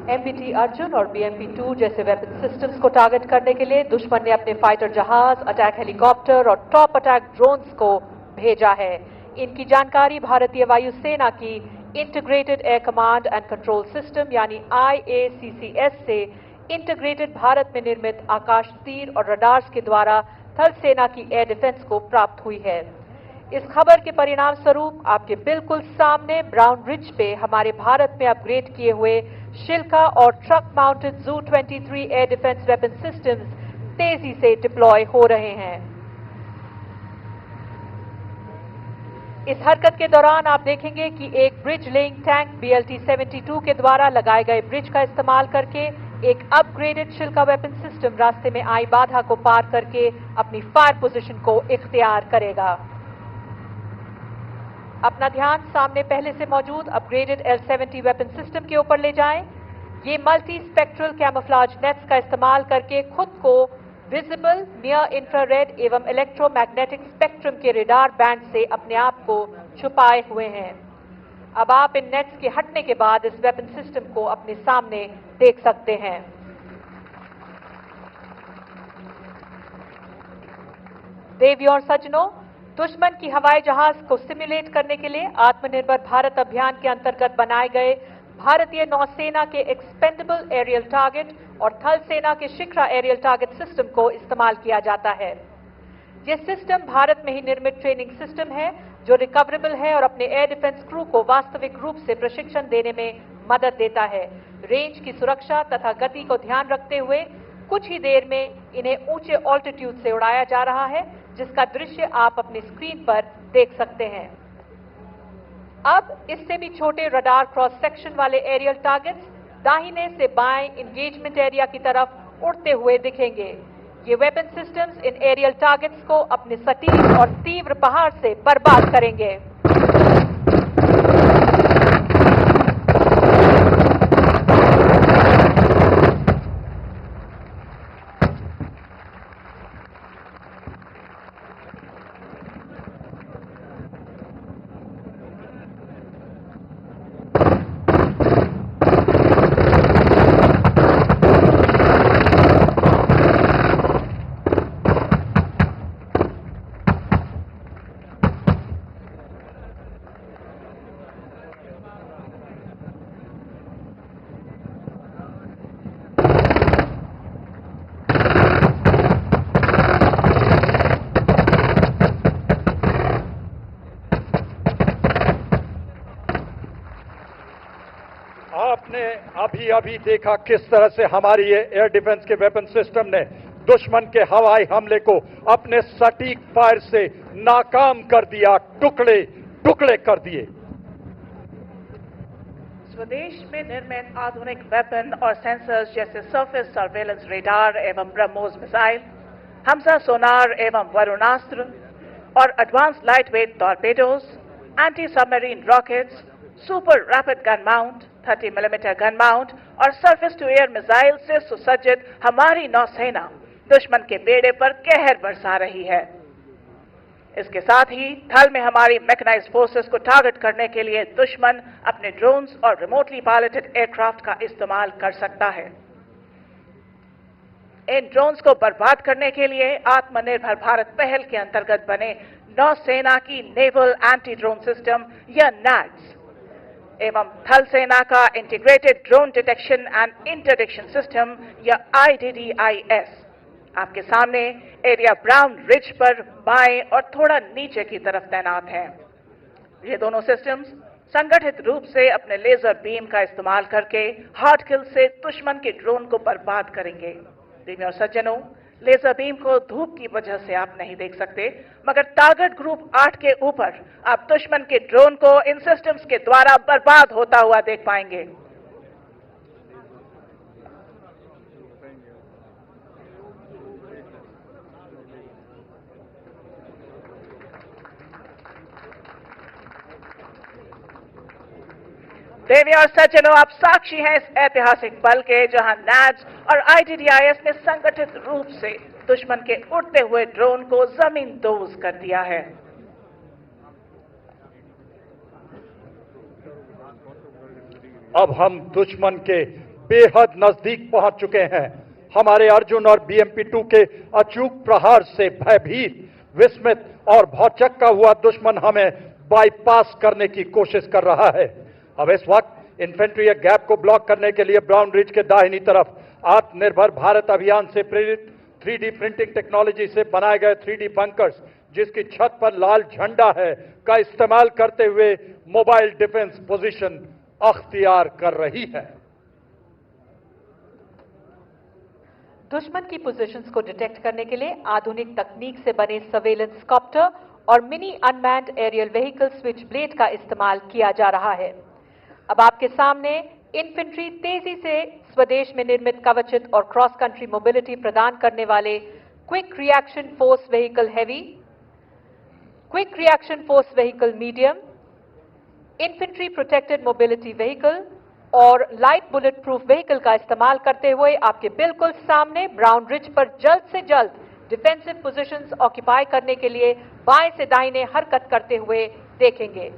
एमबीटी अर्जुन और BMP-2 जैसे वेपन सिस्टम्स को टारगेट करने के लिए दुश्मन ने अपने फाइटर जहाज, अटैक हेलीकॉप्टर और टॉप अटैक ड्रोन्स को भेजा है। इनकी जानकारी भारतीय वायुसेना की integrated air command and control system यानी IACCS से इंटीग्रेटेड भारत में निर्मित आकाश तीर और रडार्स के द्वारा थल सेना की एयर डिफेंस को प्राप्त हुई है। इस खबर के परिणाम स्वरूप आपके बिल्कुल सामने ब्राउन रिज पे हमारे भारत में अपग्रेड किए हुए शिल्का और truck mounted Zu-23 air defence weapon systems तेजी से डिप्लॉय हो रहे हैं। इस हरकत के दौरान आप देखेंगे कि एक ब्रिज लेइंग टैंक BLT-72 के द्वारा लगाए गए ब्रिज का इस्तेमाल करके एक अपग्रेडेड शिल्का वेपन सिस्टम रास्ते में आई बाधा को पार करके अपनी फायर पोजीशन को इख्तियार करेगा। अपना ध्यान सामने पहले से मौजूद अपग्रेडेड L-70 वेपन सिस्टम के ऊपर ले जाएं। ये मल्टी स्पेक्ट्रल कैमोफ्लेज नेट्स का इस्तेमाल करके खुद को विजिबल, नियर इंफ्रारेड एवं इलेक्ट्रोमैग्नेटिक स्पेक्ट्रम के रेडार बैंड से अपने आप को छुपाए हुए हैं। अब आप इन नेट्स के हटने के बाद इस वेपन सिस्टम को अपने सामने देख सकते हैं। देवियों और सज्जनों, दुश्मन की हवाई जहाज को सिमुलेट करने के लिए आत्मनिर्भर भारत अभियान के अंतर्गत बनाए गए भारतीय नौसेना के एक्सपेंडेबल एरियल टारगेट और थल सेना के शिखरा एरियल टारगेट सिस्टम को इस्तेमाल किया जाता है। यह सिस्टम भारत में ही निर्मित ट्रेनिंग सिस्टम है जो रिकवरेबल है और अपने एयर डिफेंस क्रू को वास्तविक रूप से प्रशिक्षण देने में मदद देता है। रेंज की सुरक्षा तथा गति को ध्यान रखते हुए कुछ ही देर में इन्हें ऊंचे ऑल्टीट्यूड से उड़ाया जा रहा है, जिसका दृश्य आप अपनी स्क्रीन पर देख सकते हैं। अब इससे भी छोटे रडार क्रॉस सेक्शन वाले एरियल टारगेट्स दाहिने से बाएं इंगेजमेंट एरिया की तरफ उड़ते हुए दिखेंगे। ये वेपन सिस्टम्स इन एरियल टारगेट्स को अपने सटीक और तीव्र प्रहार से बर्बाद करेंगे।
आपने अभी देखा किस तरह से हमारी ये एयर डिफेंस के वेपन सिस्टम ने दुश्मन के हवाई हमले को अपने सटीक फायर से नाकाम कर दिया, टुकड़े टुकड़े कर दिए।
स्वदेश में निर्मित आधुनिक वेपन और सेंसर्स जैसे सरफेस सर्वेलेंस रेडार एवं ब्रह्मोस मिसाइल, हमजा सोनार एवं वरुणास्त्र और advance lightweight torpedoes, anti submarine rockets, super rapid gun mount, 30 millimetre gun mount और सरफेस टू एयर मिसाइल से सुसज्जित हमारी नौसेना दुश्मन के बेड़े पर कहर बरसा रही है। इसके साथ ही थल में हमारी मैकेनाइज्ड फोर्सेस को टारगेट करने के लिए दुश्मन अपने ड्रोन्स और रिमोटली पायलटेड एयरक्राफ्ट का इस्तेमाल कर सकता है। इन ड्रोन्स को बर्बाद करने के लिए आत्मनिर्भर भारत पहल के अंतर्गत बने नौसेना की नेवल एंटी ड्रोन सिस्टम या NADS एवं थल सेना का integrated drone detection and interdiction system या IDDIS आपके सामने एरिया ब्राउन रिज पर बाएं और थोड़ा नीचे की तरफ तैनात हैं। ये दोनों सिस्टम्स संगठित रूप से अपने लेजर बीम का इस्तेमाल करके हार्ड किल से दुश्मन के ड्रोन को बर्बाद करेंगे। देवियों और सज्जनों, लेजर बीम को धूप की वजह से आप नहीं देख सकते, मगर टारगेट ग्रुप 8 के ऊपर आप दुश्मन के ड्रोन को इन सिस्टम्स के द्वारा बर्बाद होता हुआ देख पाएंगे। देवियों और सज्जनों, आप साक्षी हैं इस ऐतिहासिक पल के जहां NADS और IDDIS ने संगठित रूप से दुश्मन के उड़ते हुए ड्रोन को जमींदोज कर दिया है।
अब हम दुश्मन के बेहद नजदीक पहुंच चुके हैं। हमारे अर्जुन और BMP-2 के अचूक प्रहार से भयभीत, विस्मित और भौचक्का हुआ दुश्मन हमें बाईपास करने की कोशिश कर रहा है। अब इस वक्त इन्फेंट्री गैप को ब्लॉक करने के लिए ब्राउन रिज के दाहिनी तरफ आत्मनिर्भर भारत अभियान से प्रेरित 3D प्रिंटिंग टेक्नोलॉजी से बनाए गए 3D बंकर्स, जिसकी छत पर लाल झंडा है, का इस्तेमाल करते हुए मोबाइल डिफेंस पोजीशन अख्तियार कर रही है।
दुश्मन की पोजीशंस को डिटेक्ट करने के लिए आधुनिक तकनीक से बने सर्वेलेंस कॉप्टर और mini unmanned aerial vehicle switchblade का इस्तेमाल किया जा रहा है। अब आपके सामने इन्फेंट्री तेजी से स्वदेश में निर्मित कवचित और क्रॉस कंट्री मोबिलिटी प्रदान करने वाले quick reaction force vehicle heavy, quick reaction force vehicle medium, infantry protected mobility vehicle और लाइट बुलेट प्रूफ व्हीकल का इस्तेमाल करते हुए आपके बिल्कुल सामने ब्राउन रिज पर जल्द से जल्द डिफेंसिव पोजीशंस ऑक्यूपाई करने के लिए बाएं से दाहिने हरकत करते हुए देखेंगे।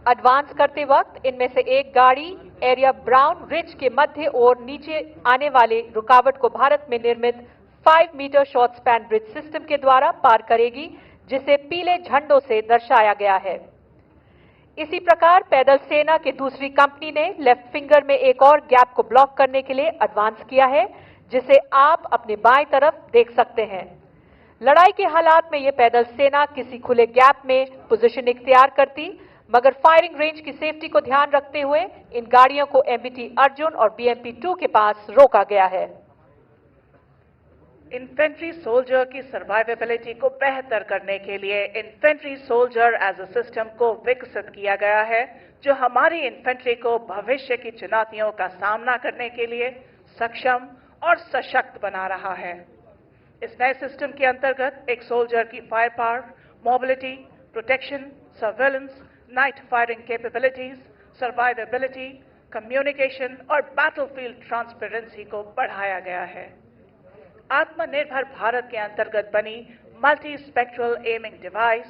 एडवांस करते वक्त इनमें से एक गाड़ी एरिया ब्राउन रिज के मध्य और नीचे आने वाले रुकावट को भारत में निर्मित 5 metre short span bridge system के द्वारा पार करेगी, जिसे पीले झंडों से दर्शाया गया है। इसी प्रकार पैदल सेना की दूसरी कंपनी ने लेफ्ट फिंगर में एक और गैप को ब्लॉक करने के लिए एडवांस किया है, जिसे आप अपने बाएं तरफ देख सकते हैं। लड़ाई के हालात में यह पैदल सेना किसी खुले गैप में पोजीशन इख्तियार करती, मगर फायरिंग रेंज की सेफ्टी को ध्यान रखते हुए इन गाड़ियों को एमबीटी अर्जुन और बीएमपी 2 के पास रोका गया है।
इन्फेंट्री सोल्जर की सर्वाइवेबिलिटी को बेहतर करने के लिए infantry soldier as a system को विकसित किया गया है, जो हमारी इन्फेंट्री को भविष्य की चुनौतियों का सामना करने के लिए सक्षम और सशक्त बना रहा है। इस नए सिस्टम के अंतर्गत एक सोल्जर की fire power, mobility, protection, surveillance, night firing capabilities, survivability, communication और बैटलफील्ड ट्रांसपेरेंसी को बढ़ाया गया है। आत्मनिर्भर भारत के अंतर्गत बनी मल्टी स्पेक्ट्रल एमिंग डिवाइस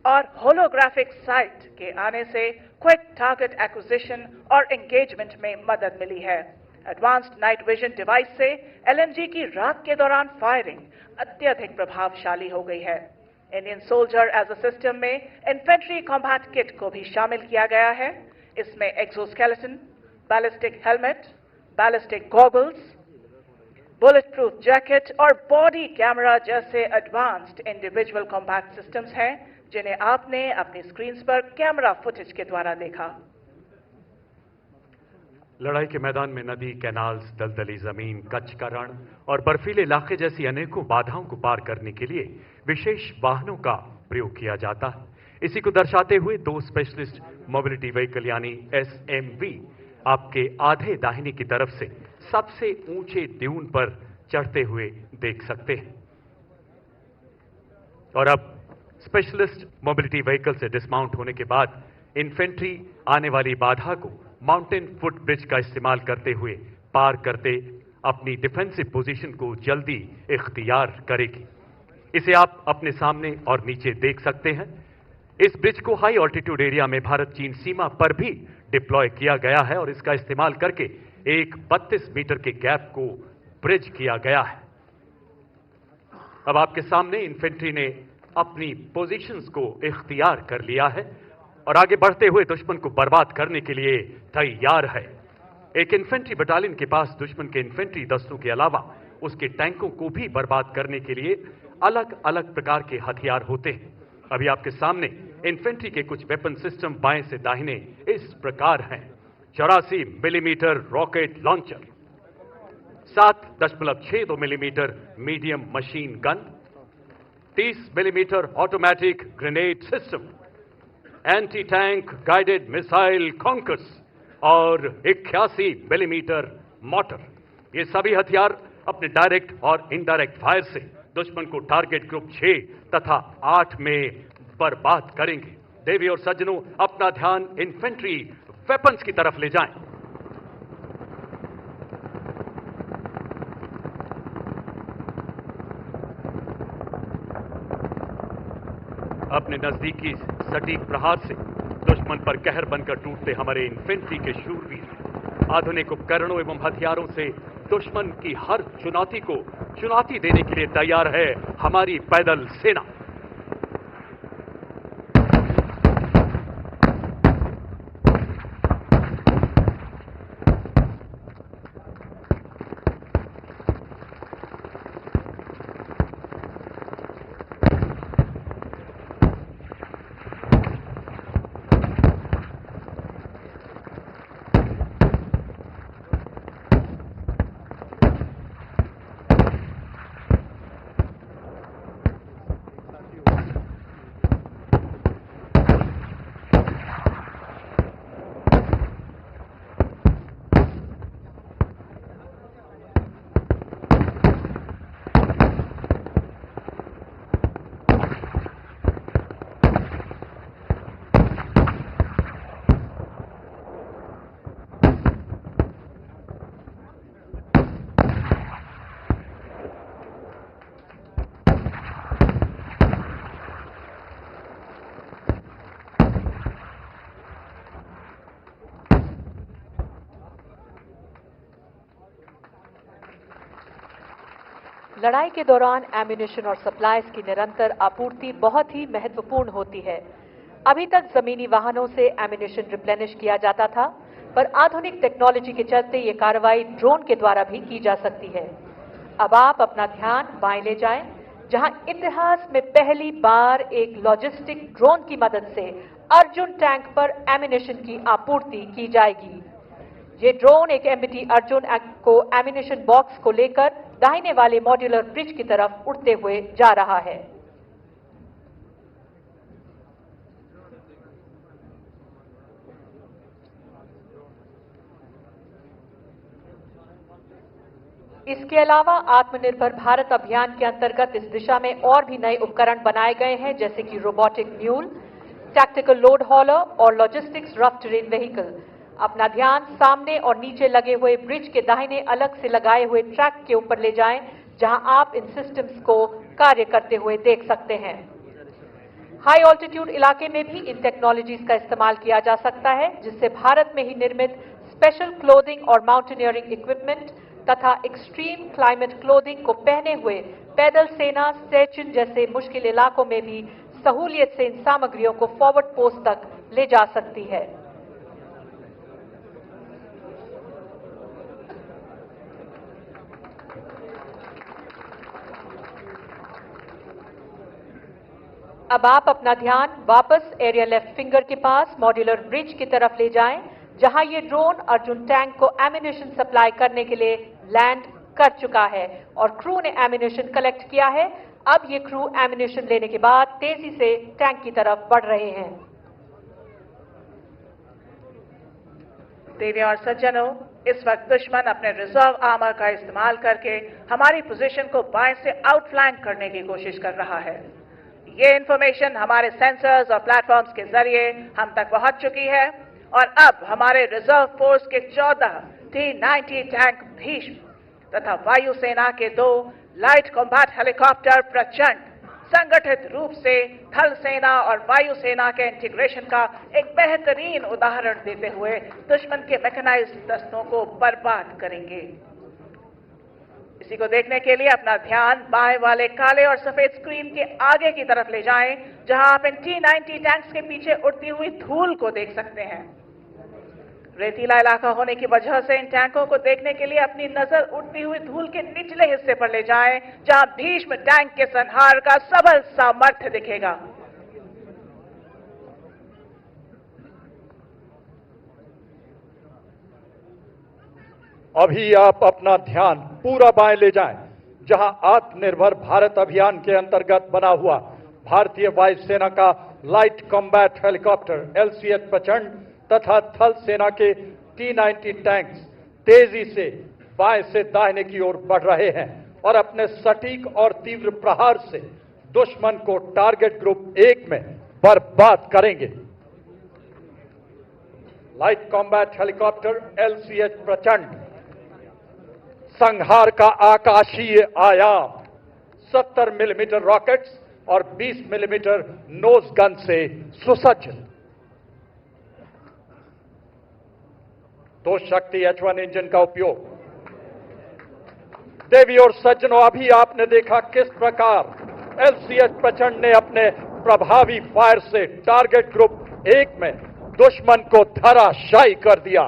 और होलोग्राफिक साइट के आने से क्विक टारगेट एक्विजिशन और एंगेजमेंट में मदद मिली है। एडवांस्ड नाइट विजन डिवाइस से एलएमजी की रात के दौरान फायरिंग अत्यधिक प्रभावशाली हो गई है। Indian soldier as a system में इन्फेंट्री कॉम्बैट किट को भी शामिल किया गया है। इसमें exoskeleton, ballistic helmet, ballistic goggles, bullet proof jacket और बॉडी कैमरा जैसे एडवांस्ड इंडिविजुअल कॉम्बैट सिस्टम्स हैं, जिन्हें आपने अपनी स्क्रीन पर कैमरा फुटेज के द्वारा देखा।
लड़ाई के मैदान में नदी, कैनाल्स, दलदली जमीन, कच्छ का रण और बर्फीले इलाके जैसी अनेकों बाधाओं को पार करने के लिए विशेष वाहनों का प्रयोग किया जाता है। इसी को दर्शाते हुए 2 स्पेशलिस्ट मोबिलिटी व्हीकल यानी एसएमवी आपके आधे दाहिने की तरफ से सबसे ऊंचे ड्यून पर चढ़ते हुए देख सकते हैं। और अब स्पेशलिस्ट मोबिलिटी व्हीकल से डिस्माउंट होने के बाद इन्फेंट्री आने वाली बाधा को माउंटेन फुट ब्रिज का इस्तेमाल करते हुए पार करते अपनी डिफेंसिव पोजीशन को जल्दी इख्तियार करेगी। इसे आप अपने सामने और नीचे देख सकते हैं। इस ब्रिज को हाई ऑल्टीट्यूड एरिया में भारत चीन सीमा पर भी डिप्लॉय किया गया है और इसका इस्तेमाल करके एक 32 मीटर के गैप को ब्रिज किया गया है। अब आपके सामने इन्फेंट्री ने अपनी पोजीशंस को इख्तियार कर लिया है और आगे बढ़ते हुए दुश्मन को बर्बाद करने के लिए तैयार है। एक इन्फेंट्री बटालियन के पास दुश्मन के इन्फेंट्री दस्तों के अलावा उसके टैंकों को भी बर्बाद करने के लिए अलग अलग प्रकार के हथियार होते हैं। अभी आपके सामने इन्फेंट्री के कुछ वेपन सिस्टम बाएं से दाहिने इस प्रकार हैं। 84 millimetre rocket launcher, 7.62 millimetre medium machine gun, 30 millimetre automatic grenade system, anti tank guided missile Konkurs और 81 मिलीमीटर मोटर। ये सभी हथियार अपने डायरेक्ट और इनडायरेक्ट फायर से दुश्मन को टारगेट ग्रुप 6 तथा 8 में बर्बाद करेंगे। देवी और सज्जनों, अपना ध्यान इन्फेंट्री वेपन्स की तरफ ले जाएं। अपने नजदीकी सटीक प्रहार से दुश्मन पर कहर बनकर टूटते हमारे इन्फेंट्री के शूरवीर आधुनिक उपकरणों एवं हथियारों से दुश्मन की हर चुनौती को चुनौती देने के लिए तैयार है हमारी पैदल सेना।
लड़ाई के दौरान एम्यूनिशन और सप्लाईज की निरंतर आपूर्ति बहुत ही महत्वपूर्ण होती है। अभी तक जमीनी वाहनों से एम्यूनिशन रिप्लेनिश किया जाता था, पर आधुनिक टेक्नोलॉजी के चलते ये कार्रवाई ड्रोन के द्वारा भी की जा सकती है। अब आप अपना ध्यान बाएं ले जाएं, जहां इतिहास में पहली बार एक लॉजिस्टिक ड्रोन की मदद से अर्जुन टैंक पर एम्यूनिशन की आपूर्ति की जाएगी। ये ड्रोन एक एमबीटी अर्जुन को एम्यूनिशन बॉक्स को लेकर दाहिने वाले मॉड्यूलर ब्रिज की तरफ उड़ते हुए जा रहा है। इसके अलावा आत्मनिर्भर भारत अभियान के अंतर्गत इस दिशा में और भी नए उपकरण बनाए गए हैं, जैसे कि रोबोटिक म्यूल, टैक्टिकल लोड हॉलर और लॉजिस्टिक्स रफ टेरेन व्हीकल। अपना ध्यान सामने और नीचे लगे हुए ब्रिज के दाहिने अलग से लगाए हुए ट्रैक के ऊपर ले जाएं, जहां आप इन सिस्टम्स को कार्य करते हुए देख सकते हैं। हाई ऑल्टीट्यूड इलाके में भी इन टेक्नोलॉजीज का इस्तेमाल किया जा सकता है, जिससे भारत में ही निर्मित स्पेशल क्लोथिंग और माउंटेनियरिंग इक्विपमेंट तथा एक्सट्रीम क्लाइमेट क्लोथिंग को पहने हुए पैदल सेना स्टेशन जैसे मुश्किल इलाकों में भी सहूलियत से इन सामग्रियों को फॉरवर्ड पोस्ट तक ले जा सकती है। अब आप अपना ध्यान वापस एरिया लेफ्ट फिंगर के पास मॉड्यूलर ब्रिज की तरफ ले जाएं, जहां ये ड्रोन अर्जुन टैंक को एम्यूनिशन सप्लाई करने के लिए लैंड कर चुका है और क्रू ने एम्यूनिशन कलेक्ट किया है। अब ये क्रू एम्यूनिशन लेने के बाद तेजी से टैंक की तरफ बढ़ रहे हैं।
देवी और सज्जनों, इस वक्त दुश्मन अपने रिजर्व आर्मर का इस्तेमाल करके हमारी पोजीशन को बाएं से आउटफ्लैंक करने की कोशिश कर रहा है। ये इंफॉर्मेशन हमारे सेंसर्स और प्लेटफॉर्म्स के जरिए हम तक पहुंच चुकी है और अब हमारे रिजर्व फोर्स के 14 T-90 टैंक भीष्म तथा वायुसेना के 2 लाइट कॉम्बैट हेलीकॉप्टर प्रचंड संगठित रूप से थल सेना और वायुसेना के इंटीग्रेशन का एक बेहतरीन उदाहरण देते हुए दुश्मन के मैकेनाइज्ड दस्तों को बर्बाद करेंगे। इसी को देखने के लिए अपना ध्यान बाएं वाले काले और सफेद स्क्रीन के आगे की तरफ ले जाएं, जहां आप इन T-90 टैंक्स के पीछे उड़ती हुई धूल को देख सकते हैं। रेतीला इलाका होने की वजह से इन टैंकों को देखने के लिए अपनी नजर उड़ती हुई धूल के निचले हिस्से पर ले जाएं, जहां भीष्म टैंक के संहार का सबल सामर्थ्य दिखेगा।
अभी आप अपना ध्यान पूरा बाएं ले जाएं, जहां आत्मनिर्भर भारत अभियान के अंतर्गत बना हुआ भारतीय वायुसेना का लाइट कॉम्बैट हेलीकॉप्टर LCH प्रचंड तथा थल सेना के T-90 टैंक्स तेजी से बाएं से दाहिने की ओर बढ़ रहे हैं और अपने सटीक और तीव्र प्रहार से दुश्मन को टारगेट ग्रुप 1 में बर्बाद करेंगे। लाइट कॉम्बैट हेलीकॉप्टर LCH प्रचंड संहार का आकाशीय आयाम 70 मिलीमीटर रॉकेट्स और 20 मिलीमीटर नोज गन से सुसज्ज। 2 शक्ति H1 इंजन का उपयोग। देवी और सज्जनों, अभी आपने देखा किस प्रकार LCH प्रचंड ने अपने प्रभावी फायर से टारगेट ग्रुप 1 में दुश्मन को धराशायी कर दिया।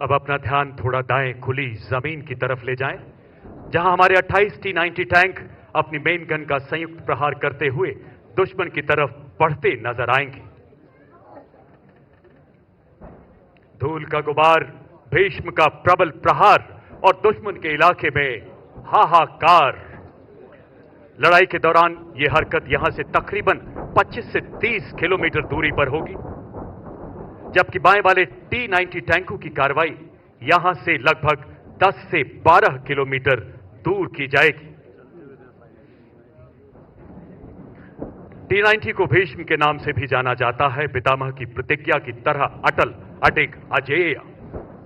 अब अपना ध्यान थोड़ा दाएं खुली जमीन की तरफ ले जाएं, जहां हमारे 28 T-90 टैंक अपनी मेन गन का संयुक्त प्रहार करते हुए दुश्मन की तरफ बढ़ते नजर आएंगे। धूल का गुबार, भीष्म का प्रबल प्रहार और दुश्मन के इलाके में हाहाकार। लड़ाई के दौरान यह हरकत यहां से तकरीबन 25 से 30 किलोमीटर दूरी पर होगी, जबकि बाएं वाले T-90 टैंकों की कार्रवाई यहां से लगभग 10 से 12 किलोमीटर दूर की जाएगी। T-90 को भीष्म के नाम से भी जाना जाता है। पितामह की प्रतिज्ञा की तरह अटल, अडिग, अजेय,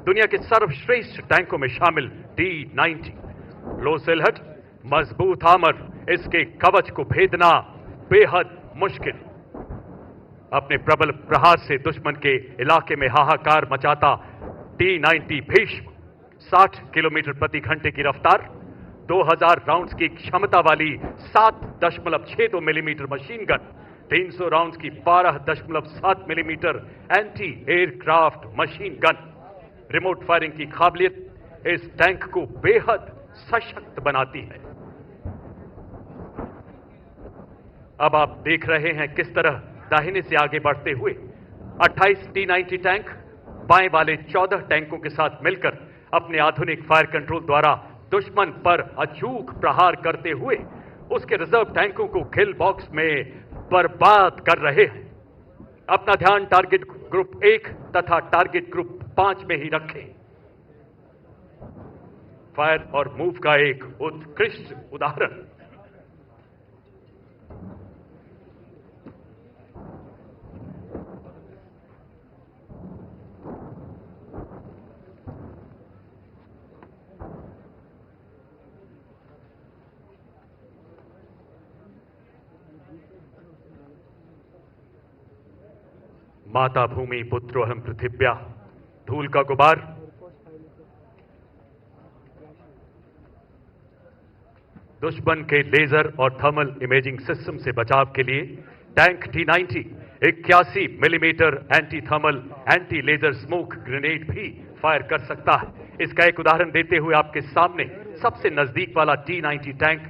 दुनिया के सर्वश्रेष्ठ टैंकों में शामिल T-90 लो सिलहट, मजबूत आर्मर, इसके कवच को भेदना बेहद मुश्किल। अपने प्रबल प्रहार से दुश्मन के इलाके में हाहाकार मचाता T-90 भीष्म 60 किलोमीटर प्रति घंटे की रफ्तार, 2000 राउंड्स की क्षमता वाली 7.62 मिलीमीटर मशीन गन, 300 राउंड्स की 12.7 millimetre anti aircraft machine gun, remote firing की काबिलियत इस टैंक को बेहद सशक्त बनाती है। अब आप देख रहे हैं किस तरह दाहिने से आगे बढ़ते हुए 28 T-90 टैंक बाएं वाले 14 टैंकों के साथ मिलकर अपने आधुनिक फायर कंट्रोल द्वारा दुश्मन पर अचूक प्रहार करते हुए उसके रिजर्व टैंकों को किल बॉक्स में बर्बाद कर रहे हैं। अपना ध्यान टारगेट ग्रुप 1 तथा टारगेट ग्रुप 5 में ही रखें। फायर और मूव का एक उत्कृष्ट उदाहरण। माता भूमि पुत्रोहम पृथिव्या, धूल का गुबार, दुश्मन के लेजर और थर्मल इमेजिंग सिस्टम से बचाव के लिए tank T-90 81 millimetre anti thermal anti laser smoke grenade भी फायर कर सकता है। इसका एक उदाहरण देते हुए आपके सामने सबसे नजदीक वाला T-90 tank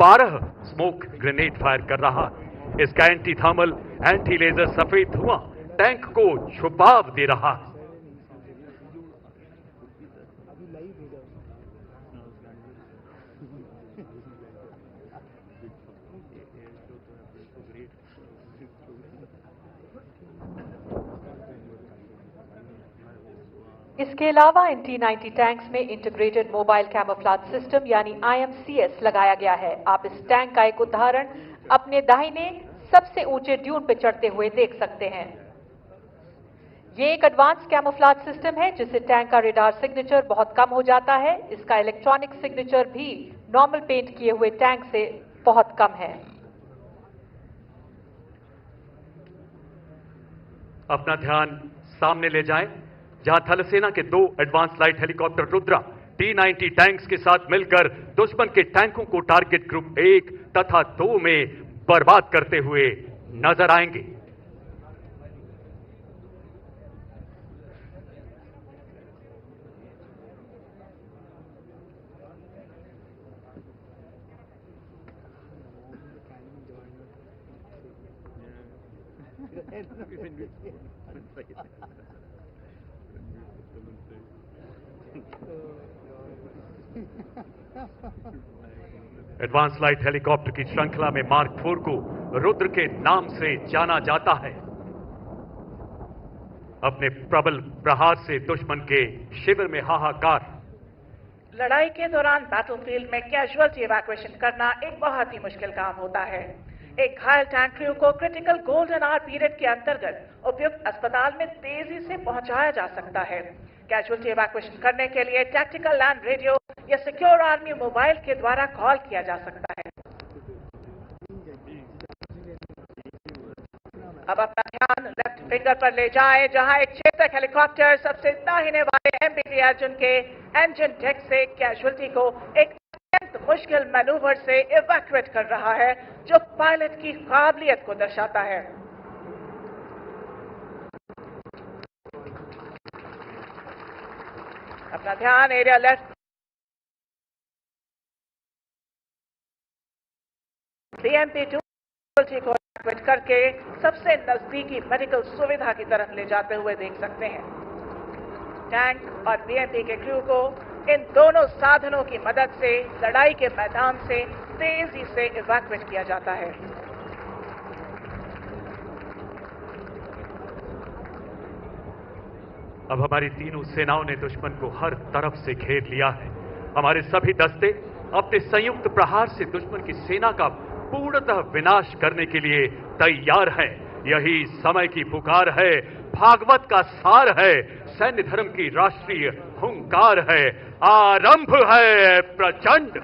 12 smoke grenade fire कर रहा है। इसका एंटी थर्मल एंटी लेजर सफेद धुआं टैंक को छुपाव दे रहा है।
इसके अलावा इन T-90 टैंक्स में इंटीग्रेटेड मोबाइल कैमोफ्लेज सिस्टम यानी IMCS लगाया गया है। आप इस टैंक का एक उदाहरण अपने दाहिने सबसे ऊंचे ड्यून पर चढ़ते हुए देख सकते हैं। ये एक एडवांस कैमोफ्लेज सिस्टम है जिससे टैंक का रेडार सिग्नेचर बहुत कम हो जाता है। इसका इलेक्ट्रॉनिक सिग्नेचर भी नॉर्मल पेंट किए हुए टैंक से बहुत कम है।
अपना ध्यान सामने ले जाएं, जहां थल सेना के 2 advance light helicopter Rudra T-90 tanks के साथ मिलकर दुश्मन के टैंकों को टारगेट ग्रुप 1 तथा 2 में बर्बाद करते हुए नजर आएंगे। एडवांस लाइट हेलीकॉप्टर की श्रृंखला में मार्क 4 को रुद्र के नाम से जाना जाता है। अपने प्रबल प्रहार से दुश्मन के शिविर में हाहाकार।
लड़ाई के दौरान बैटलफील्ड में कैजुअलिटी इवैक्यूएशन करना एक बहुत ही मुश्किल काम होता है। एक घायल टैंक क्रू को क्रिटिकल गोल्डन आवर पीरियड के अंतर्गत उपयुक्त अस्पताल में तेजी से पहुंचाया जा सकता है। कैजुअलिटी इवैक्यूएशन करने के लिए टैक्टिकल लैंड रेडियो या सिक्योर आर्मी मोबाइल के द्वारा कॉल किया जा सकता है। अब अपना ध्यान लेफ्ट फिंगर पर ले जाएं, जहां एक चेतक हेलीकॉप्टर सबसे दाहिने वाले MBT अर्जुन के इंजन डेक से कैजुअलिटी को एक अत्यंत मुश्किल मैनूवर से इवैक्यूएट कर रहा है, जो पायलट की काबिलियत को दर्शाता है। अपना ध्यान एरिया लेफ्ट BMP-2 को इवैक्यूएट करके सबसे नजदीकी मेडिकल सुविधा की तरफ ले जाते हुए देख सकते हैं। टैंक और BMP के क्रू को इन दोनों साधनों की मदद से लड़ाई के मैदान से तेजी से इवैक्यूएट किया जाता है।
अब हमारी तीनों सेनाओं ने दुश्मन को हर तरफ से घेर लिया है। हमारे सभी दस्ते अपने संयुक्त प्रहार से दुश्मन की सेना का पूर्णतः विनाश करने के लिए तैयार हैं। यही समय की पुकार है, भागवत का सार है, सैन्य धर्म की राष्ट्रीय हुंकार है। आरंभ है प्रचंड।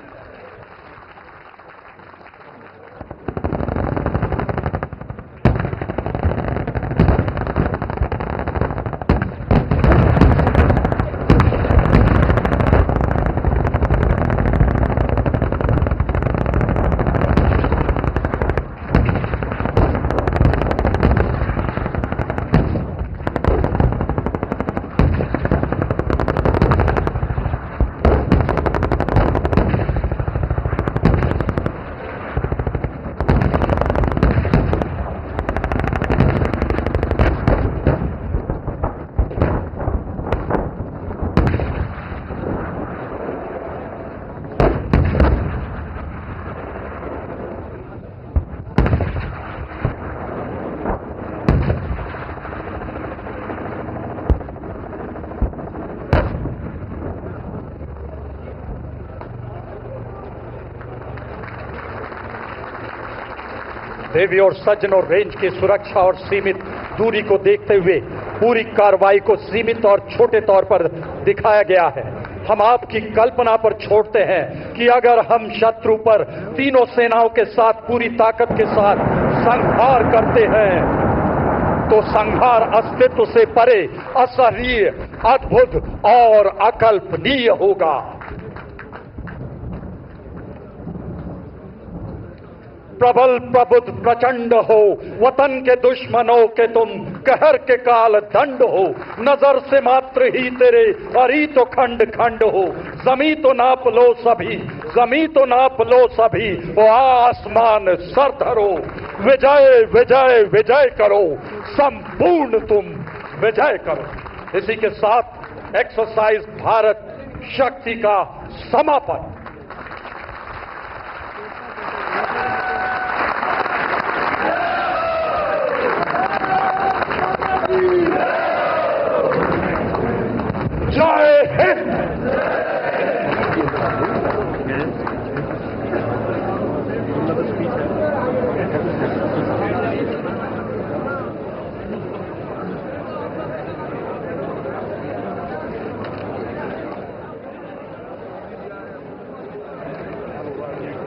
देवी और सज्जनों, रेंज की सुरक्षा और सीमित दूरी को देखते हुए पूरी कार्रवाई को सीमित और छोटे तौर पर दिखाया गया है। हम आपकी कल्पना पर छोड़ते हैं कि अगर हम शत्रु पर तीनों सेनाओं के साथ पूरी ताकत के साथ संहार करते हैं तो संहार अस्तित्व से परे, असहनीय, अद्भुत और अकल्पनीय होगा। प्रबल प्रबुद्ध प्रचंड हो, वतन के दुश्मनों के तुम कहर के काल दंड हो। नजर से मात्र ही तेरे अरी तो खंड खंड हो। जमी तो नाप लो सभी, जमी तो नाप लो सभी, वो आसमान सर धरो। विजय विजय विजय करो, संपूर्ण तुम विजय करो। इसी के साथ एक्सरसाइज भारत शक्ति का समापन। जय हिंद।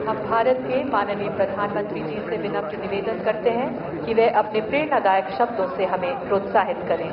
हम भारत के माननीय प्रधानमंत्री जी से विनम्र निवेदन करते हैं कि वे अपने प्रेरणादायक शब्दों से हमें प्रोत्साहित करें।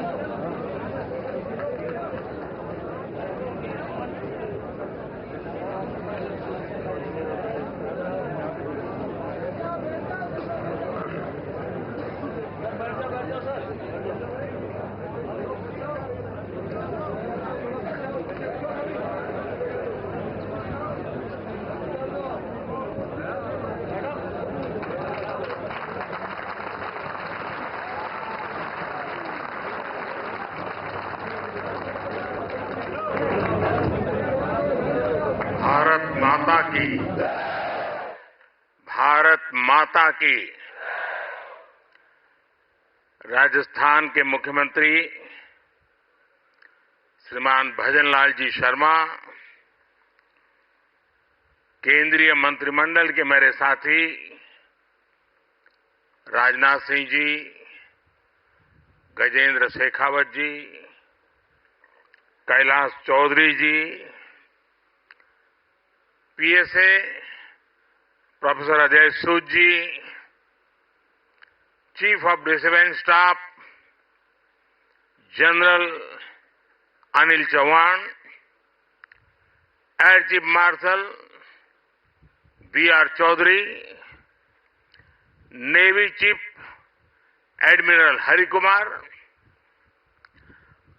भारत माता की राजस्थान के मुख्यमंत्री श्रीमान भजनलाल जी शर्मा, केंद्रीय मंत्रिमंडल के मेरे साथी Rajnath Singh ji, Gajendra Shekhawat ji, Kailash Choudhary ji, PSA professor Ajay Sood ji, chief of defence staff general Anil Chauhan, air chief marshal BR Chaudhari, navy chief admiral Hari Kumar,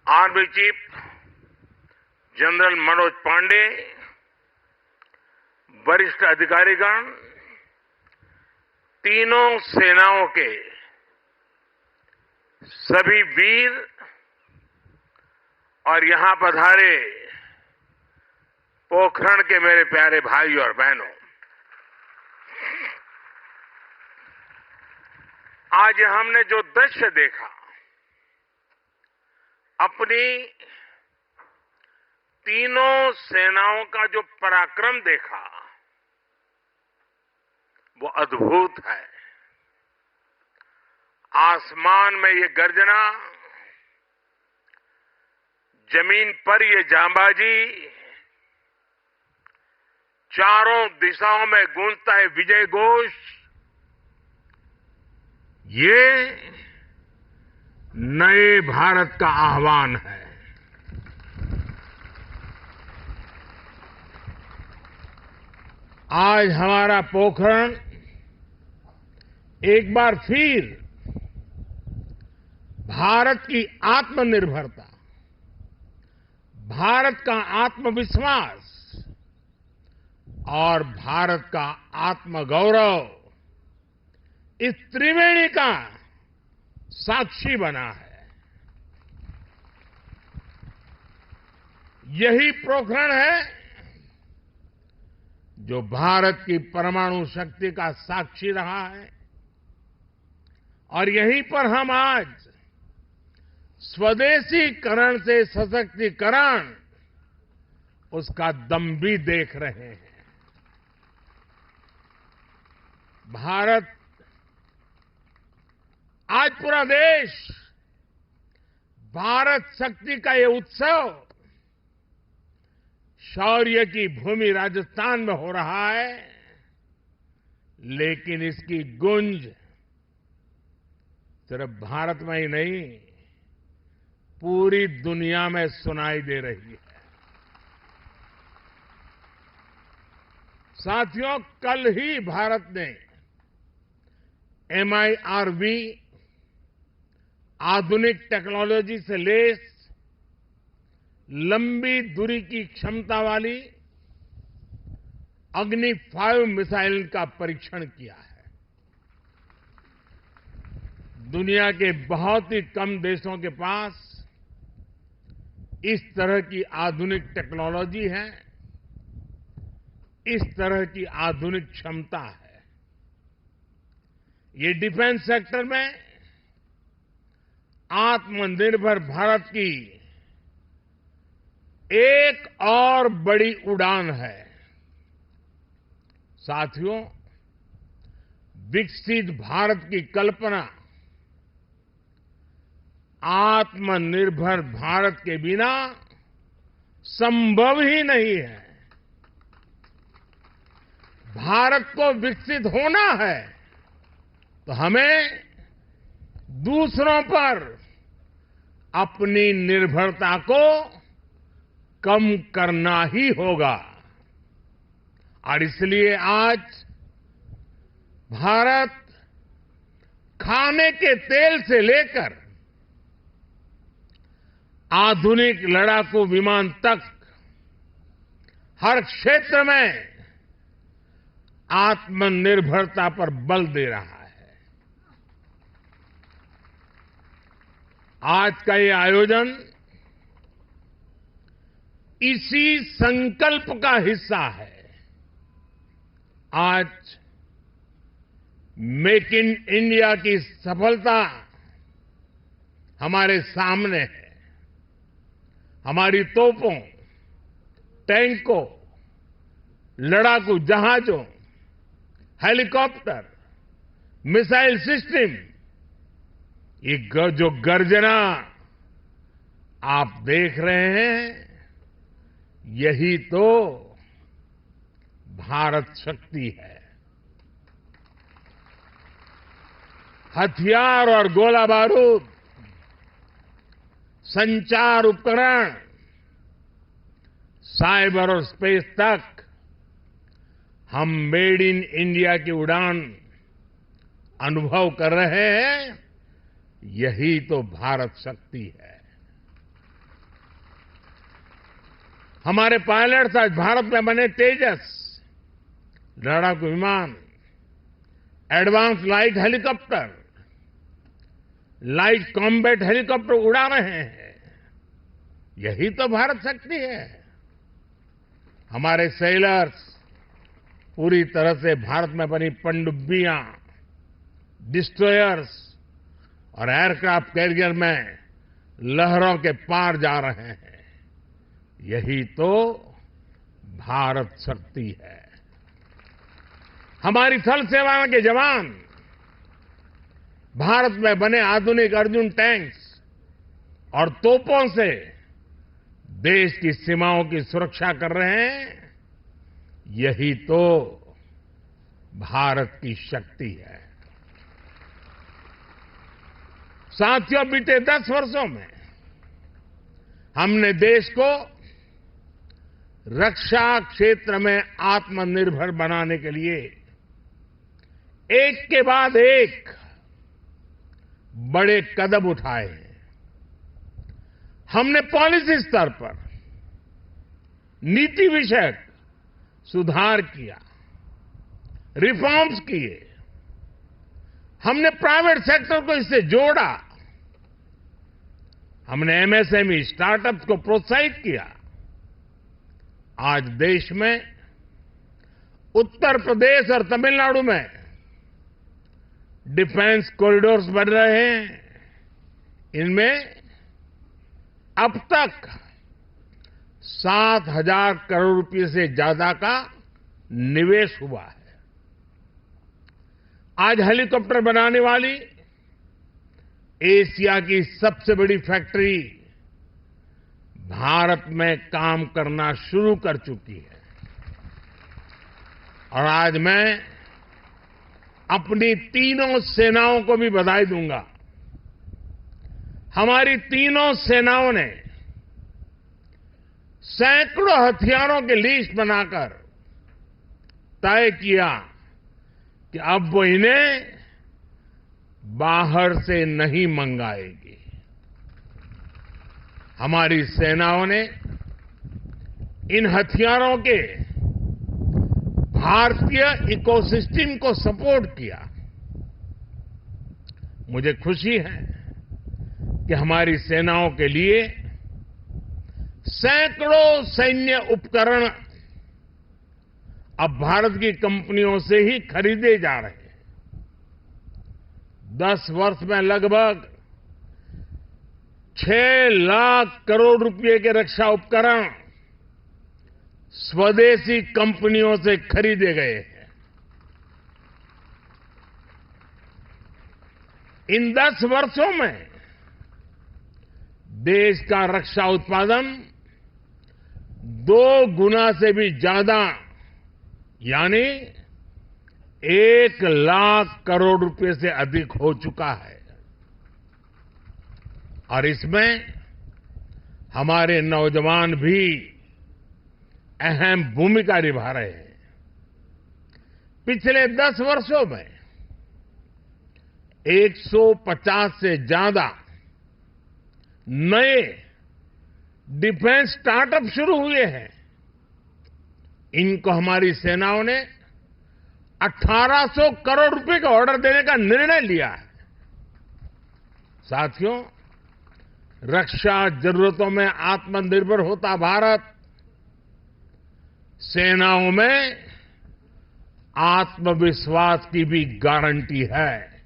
army chief general Manoj Pande, वरिष्ठ अधिकारीगण, तीनों सेनाओं के सभी वीर और यहां पधारे पोखरण के मेरे प्यारे भाई और बहनों, आज हमने जो दृश्य देखा, अपनी तीनों सेनाओं का जो पराक्रम देखा, वो अद्भुत है। आसमान में ये गर्जना, जमीन पर ये जांबाजी, चारों दिशाओं में गूंजता है विजय घोष। ये नए भारत का आह्वान है। आज हमारा पोखरण एक बार फिर भारत की आत्मनिर्भरता, भारत का आत्मविश्वास और भारत का आत्मगौरव, इस त्रिवेणी का साक्षी बना है। यही पोखरण है जो भारत की परमाणु शक्ति का साक्षी रहा है, और यहीं पर हम आज स्वदेशीकरण से सशक्तिकरण, उसका दम भी देख रहे हैं। भारत, आज पूरा देश भारत शक्ति का ये उत्सव शौर्य की भूमि राजस्थान में हो रहा है, लेकिन इसकी गूंज सिर्फ भारत में ही नहीं, पूरी दुनिया में सुनाई दे रही है। साथियों, कल ही भारत ने MIRV आधुनिक टेक्नोलॉजी से लैस लंबी दूरी की क्षमता वाली अग्नि 5 मिसाइल का परीक्षण किया है। दुनिया के बहुत ही कम देशों के पास इस तरह की आधुनिक टेक्नोलॉजी है, इस तरह की आधुनिक क्षमता है। ये डिफेंस सेक्टर में आत्मनिर्भर भारत की एक और बड़ी उड़ान है। साथियों, विकसित भारत की कल्पना आत्मनिर्भर भारत के बिना संभव ही नहीं है। भारत को विकसित होना है तो हमें दूसरों पर अपनी निर्भरता को कम करना ही होगा, और इसलिए आज भारत खाने के तेल से लेकर आधुनिक लड़ाकू विमान तक हर क्षेत्र में आत्मनिर्भरता पर बल दे रहा है। आज का ये आयोजन इसी संकल्प का हिस्सा है। आज मेक इन इंडिया की सफलता हमारे सामने है। हमारी तोपों, टैंकों, लड़ाकू जहाजों, हेलीकॉप्टर, मिसाइल सिस्टम, ये जो गर्जना आप देख रहे हैं, यही तो भारत शक्ति है। हथियार और गोला बारूद, संचार उपकरण, साइबर और स्पेस तक हम मेड इन इंडिया की उड़ान अनुभव कर रहे हैं। यही तो भारत शक्ति है। हमारे पायलट्स आज भारत में बने तेजस लड़ाकू विमान, advance light helicopter, light combat helicopter उड़ा रहे हैं। यही तो भारत शक्ति है। हमारे सेलर्स पूरी तरह से भारत में बनी पनडुब्बियां, डिस्ट्रॉयर्स और एयरक्राफ्ट कैरियर में लहरों के पार जा रहे हैं। यही तो भारत शक्ति है। हमारी थल सेना के जवान भारत में बने आधुनिक अर्जुन टैंक्स और तोपों से देश की सीमाओं की सुरक्षा कर रहे हैं। यही तो भारत की शक्ति है। साथियों, बीते 10 वर्षों में हमने देश को रक्षा क्षेत्र में आत्मनिर्भर बनाने के लिए एक के बाद एक बड़े कदम उठाए हैं। हमने पॉलिसी स्तर पर नीति विषयक सुधार किया, रिफॉर्म्स किए। हमने प्राइवेट सेक्टर को इससे जोड़ा। हमने एमएसएमई, स्टार्टअप्स को प्रोत्साहित किया। आज देश में उत्तर प्रदेश और तमिलनाडु में डिफेंस कॉरिडोर्स बन रहे हैं। इनमें अब तक 7,000 करोड़ रुपए से ज्यादा का निवेश हुआ है। आज हेलीकॉप्टर बनाने वाली एशिया की सबसे बड़ी फैक्ट्री भारत में काम करना शुरू कर चुकी है। और आज मैं अपनी तीनों सेनाओं को भी बधाई दूंगा। हमारी तीनों सेनाओं ने सैकड़ों हथियारों की लिस्ट बनाकर तय किया कि अब वो इन्हें बाहर से नहीं मंगाएगी। हमारी सेनाओं ने इन हथियारों के भारतीय इकोसिस्टम को सपोर्ट किया। मुझे खुशी है कि हमारी सेनाओं के लिए सैकड़ों सैन्य उपकरण अब भारत की कंपनियों से ही खरीदे जा रहे हैं। 10 वर्ष में लगभग 6 लाख करोड़ रुपए के रक्षा उपकरण स्वदेशी कंपनियों से खरीदे गए हैं। इन 10 वर्षों में देश का रक्षा उत्पादन 2 गुना से भी ज्यादा यानी 1 लाख करोड़ रुपए से अधिक हो चुका है। और इसमें हमारे नौजवान भी अहम भूमिका निभा रहे हैं। पिछले 10 वर्षों में 150 से ज्यादा नए डिफेंस स्टार्टअप शुरू हुए हैं। इनको हमारी सेनाओं ने 1800 करोड़ रुपए का ऑर्डर देने का निर्णय लिया है। साथियों, रक्षा जरूरतों में आत्मनिर्भर होता भारत सेनाओं में आत्मविश्वास की भी गारंटी है।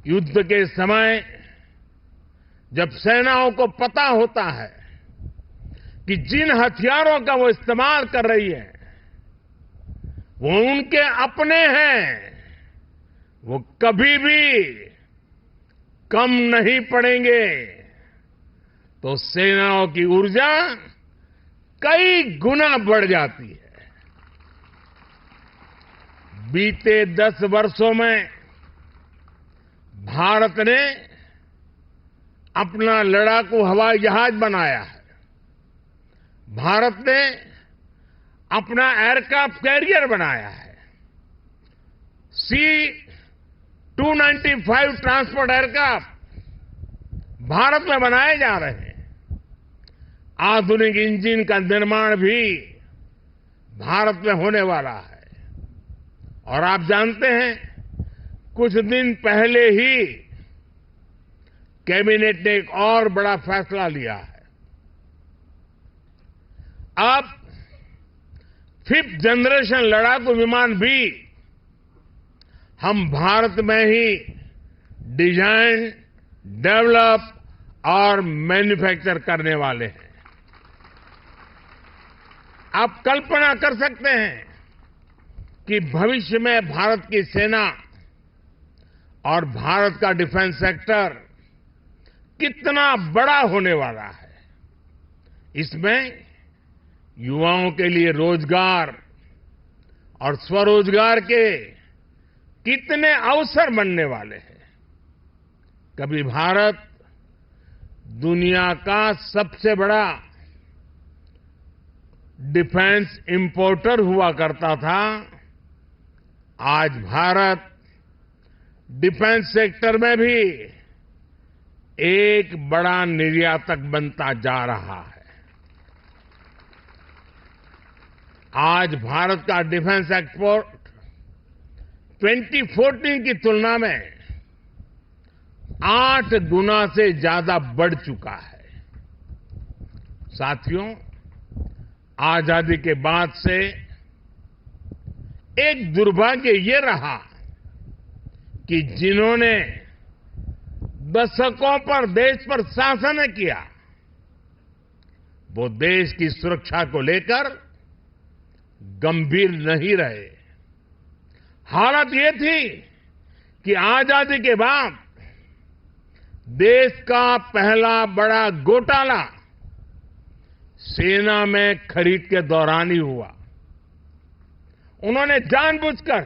युद्ध के समय जब सेनाओं को पता होता है कि जिन हथियारों का वो इस्तेमाल कर रही है वो उनके अपने हैं, वो कभी भी कम नहीं पड़ेंगे, तो सेनाओं की ऊर्जा कई गुना बढ़ जाती है। बीते 10 वर्षों में भारत ने अपना लड़ाकू हवाई जहाज बनाया है। भारत ने अपना एयरक्राफ्ट कैरियर बनाया है। C-295 ट्रांसपोर्ट एयरक्राफ्ट भारत में बनाए जा रहे हैं। आधुनिक इंजन का निर्माण भी भारत में होने वाला है। और आप जानते हैं, कुछ दिन पहले ही कैबिनेट ने एक और बड़ा फैसला लिया है। अब 5th जनरेशन लड़ाकू विमान भी हम भारत में ही डिजाइन, डेवलप और मैन्युफैक्चर करने वाले हैं। आप कल्पना कर सकते हैं कि भविष्य में भारत की सेना और भारत का डिफेंस सेक्टर कितना बड़ा होने वाला है। इसमें युवाओं के लिए रोजगार और स्वरोजगार के कितने अवसर बनने वाले हैं। कभी भारत दुनिया का सबसे बड़ा डिफेंस इंपोर्टर हुआ करता था। आज भारत डिफेंस सेक्टर में भी एक बड़ा निर्यातक बनता जा रहा है। आज भारत का डिफेंस एक्सपोर्ट 2014 की तुलना में 8 गुना से ज्यादा बढ़ चुका है। साथियों, आजादी के बाद से एक दुर्भाग्य ये रहा कि जिन्होंने दशकों पर देश पर शासन किया, वो देश की सुरक्षा को लेकर गंभीर नहीं रहे। हालत ये थी कि आजादी के बाद देश का पहला बड़ा घोटाला सेना में खरीद के दौरान ही हुआ। उन्होंने जानबूझकर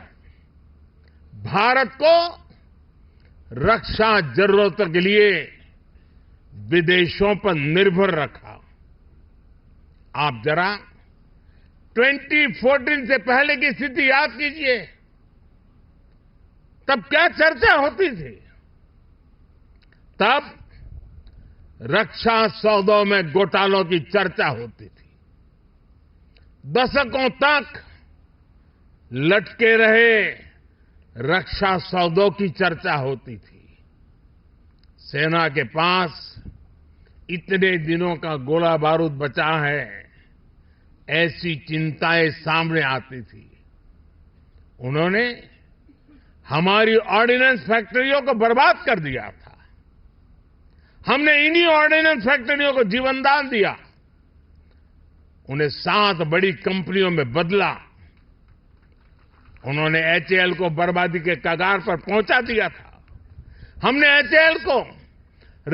भारत को रक्षा जरूरतों के लिए विदेशों पर निर्भर रखा। आप जरा 2014 से पहले की स्थिति याद कीजिए। तब क्या चर्चा होती थी? तब रक्षा सौदों में घोटालों की चर्चा होती थी। दशकों तक लटके रहे रक्षा सौदों की चर्चा होती थी। सेना के पास इतने दिनों का गोला बारूद बचा है, ऐसी चिंताएं सामने आती थी। उन्होंने हमारी ऑर्डिनेंस फैक्ट्रियों को बर्बाद कर दिया था। हमने इन्हीं ऑर्डिनेंस फैक्ट्रियों को जीवनदान दिया, उन्हें 7 बड़ी कंपनियों में बदला। उन्होंने एचएएल को बर्बादी के कगार पर पहुंचा दिया था। हमने एचएएल को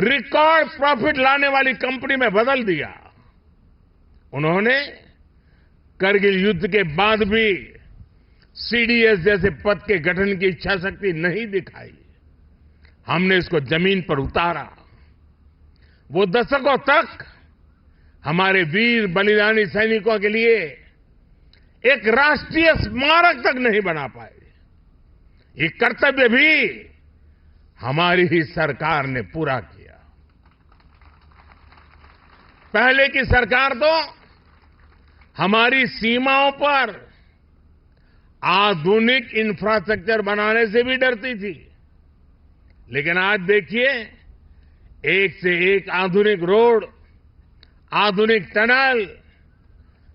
रिकॉर्ड प्रॉफिट लाने वाली कंपनी में बदल दिया। उन्होंने करगिल युद्ध के बाद भी सीडीएस जैसे पद के गठन की इच्छा शक्ति नहीं दिखाई। हमने इसको जमीन पर उतारा। वो दशकों तक हमारे वीर बलिदानी सैनिकों के लिए एक राष्ट्रीय स्मारक तक नहीं बना पाए। ये कर्तव्य भी हमारी ही सरकार ने पूरा किया। पहले की सरकार तो हमारी सीमाओं पर आधुनिक इंफ्रास्ट्रक्चर बनाने से भी डरती थी। लेकिन आज देखिए, एक से एक आधुनिक रोड, आधुनिक टनल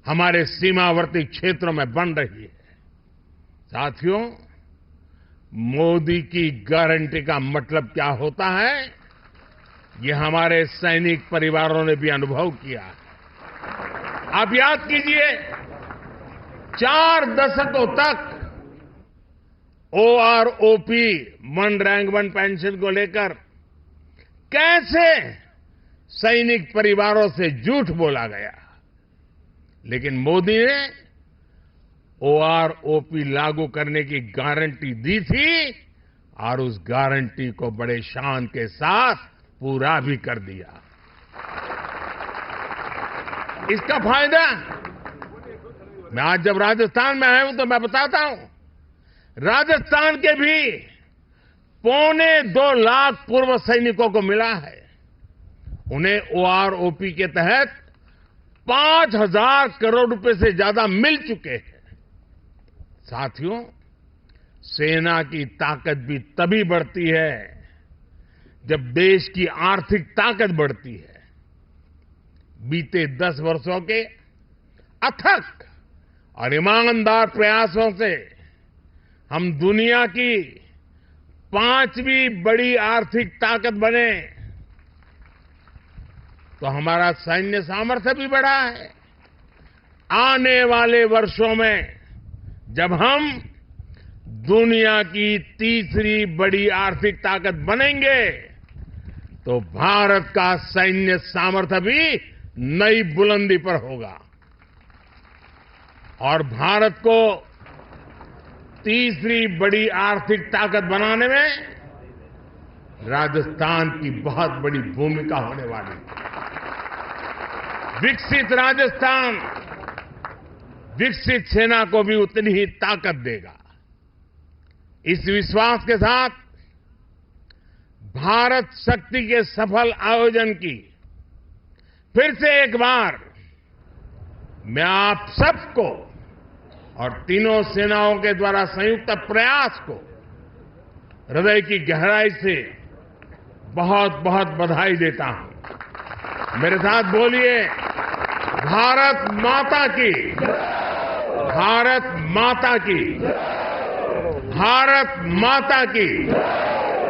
हमारे सीमावर्ती क्षेत्रों में बन रही है। साथियों, मोदी की गारंटी का मतलब क्या होता है, ये हमारे सैनिक परिवारों ने भी अनुभव किया है। आप याद कीजिए, 4 दशकों तक OROP, one rank one pension को लेकर कैसे सैनिक परिवारों से झूठ बोला गया। लेकिन मोदी ने ओआरओपी लागू करने की गारंटी दी थी और उस गारंटी को बड़े शान के साथ पूरा भी कर दिया। इसका फायदा मैं आज जब राजस्थान में आया हूं तो मैं बताता हूं, राजस्थान के भी 2.25 लाख पूर्व सैनिकों को मिला है। उन्हें ओआरओपी के तहत 5,000 करोड़ रुपए से ज्यादा मिल चुके हैं। साथियों, सेना की ताकत भी तभी बढ़ती है जब देश की आर्थिक ताकत बढ़ती है। बीते 10 वर्षों के अथक और ईमानदार प्रयासों से हम दुनिया की 5वीं बड़ी आर्थिक ताकत बने तो हमारा सैन्य सामर्थ्य भी बढ़ा है। आने वाले वर्षों में जब हम दुनिया की तीसरी बड़ी आर्थिक ताकत बनेंगे तो भारत का सैन्य सामर्थ्य भी नई बुलंदी पर होगा और भारत को तीसरी बड़ी आर्थिक ताकत बनाने में राजस्थान की बहुत बड़ी भूमिका होने वाली है। विकसित राजस्थान विकसित सेना को भी उतनी ही ताकत देगा। इस विश्वास के साथ भारत शक्ति के सफल आयोजन की फिर से एक बार मैं आप सबको और तीनों सेनाओं के द्वारा संयुक्त प्रयास को हृदय की गहराई से बहुत बहुत बधाई देता हूं। मेरे साथ बोलिए, भारत माता की, भारत माता की, भारत माता की।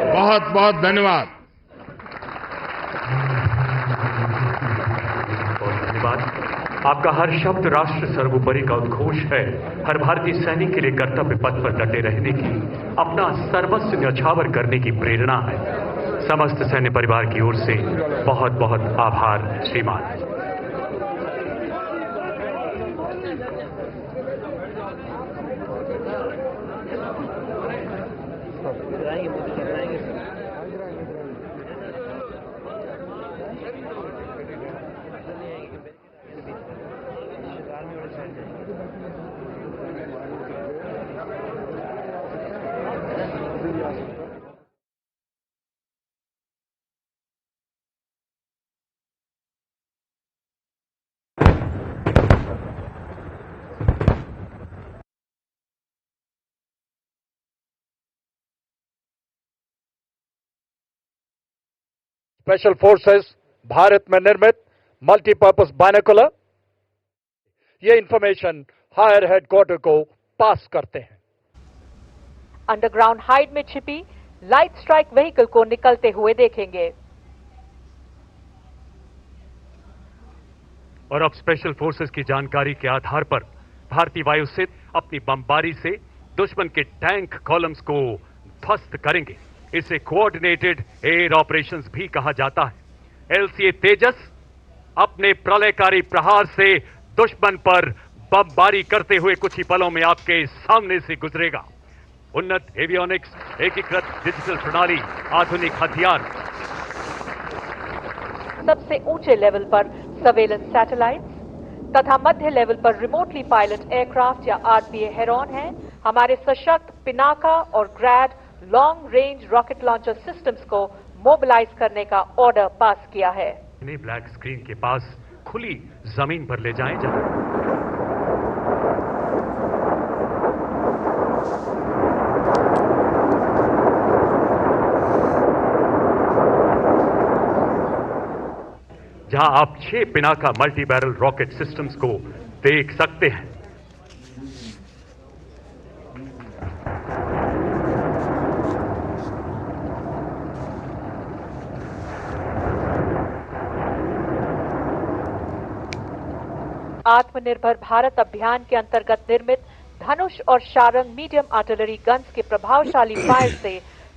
बहुत बहुत धन्यवाद।
धन्यवाद। आपका हर शब्द राष्ट्र सर्वोपरि का उद्घोष है। हर भारतीय सैनिक के लिए कर्तव्य पथ पर डटे रहने की, अपना सर्वस्व न्यौछावर करने की प्रेरणा है। समस्त सैन्य परिवार की ओर से बहुत बहुत आभार श्रीमान।
स्पेशल फोर्सेस भारत में निर्मित मल्टीपर्पज बायनोकुलर ये इंफॉर्मेशन हायर हेडक्वार्टर को पास करते हैं।
अंडरग्राउंड हाइड में छिपी लाइट स्ट्राइक व्हीकल को निकलते हुए देखेंगे।
और अब स्पेशल फोर्सेस की जानकारी के आधार पर भारतीय वायुसेना अपनी बमबारी से दुश्मन के टैंक कॉलम्स को ध्वस्त करेंगे। इसे कोऑर्डिनेटेड एयर ऑपरेशंस भी कहा जाता है। एलसीए तेजस अपने प्रलयकारी प्रहार से दुश्मन पर बमबारी करते हुए कुछ ही पलों में आपके सामने से गुजरेगा। उन्नत एवियोनिक्स, एकीकृत डिजिटल प्रणाली, आधुनिक हथियार,
सबसे ऊंचे लेवल पर सर्वेलेंस सैटेलाइट्स तथा मध्य लेवल पर रिमोटली पायलट एयरक्राफ्ट या आरपीए हेरॉन हैं। हमारे सशक्त पिनाका और Grad long range rocket launcher systems को मोबिलाइज करने का ऑर्डर पास किया है।
इन्हें ब्लैक स्क्रीन के पास खुली जमीन पर ले जाएं जहां आप 6 Pinaka multi barrel rocket systems को देख सकते हैं।
आत्मनिर्भर भारत अभियान के अंतर्गत निर्मित धनुष और शारंग मीडियम आर्टिलरी गन्स के प्रभावशाली फायर से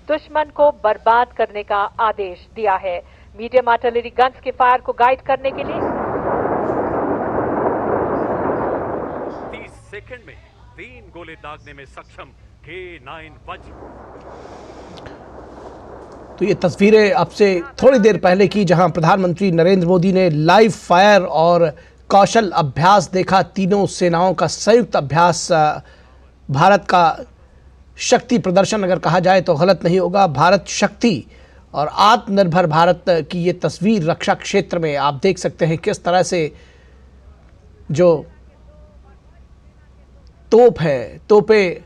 दुश्मन को बर्बाद करने का आदेश दिया है। मीडियम आर्टिलरी गन्स के फायर को गाइड करने के लिए
30 सेकंड में 3 गोले दागने में सक्षम K9 वज्र।
तो ये तस्वीरें आपसे थोड़ी देर पहले की, जहां प्रधानमंत्री नरेंद्र मोदी ने लाइव फायर और कौशल अभ्यास देखा। तीनों सेनाओं का संयुक्त अभ्यास भारत का शक्ति प्रदर्शन अगर कहा जाए तो गलत नहीं होगा। भारत शक्ति और आत्मनिर्भर भारत की ये तस्वीर रक्षा क्षेत्र में आप देख सकते हैं किस तरह से जो तोप है, तोपें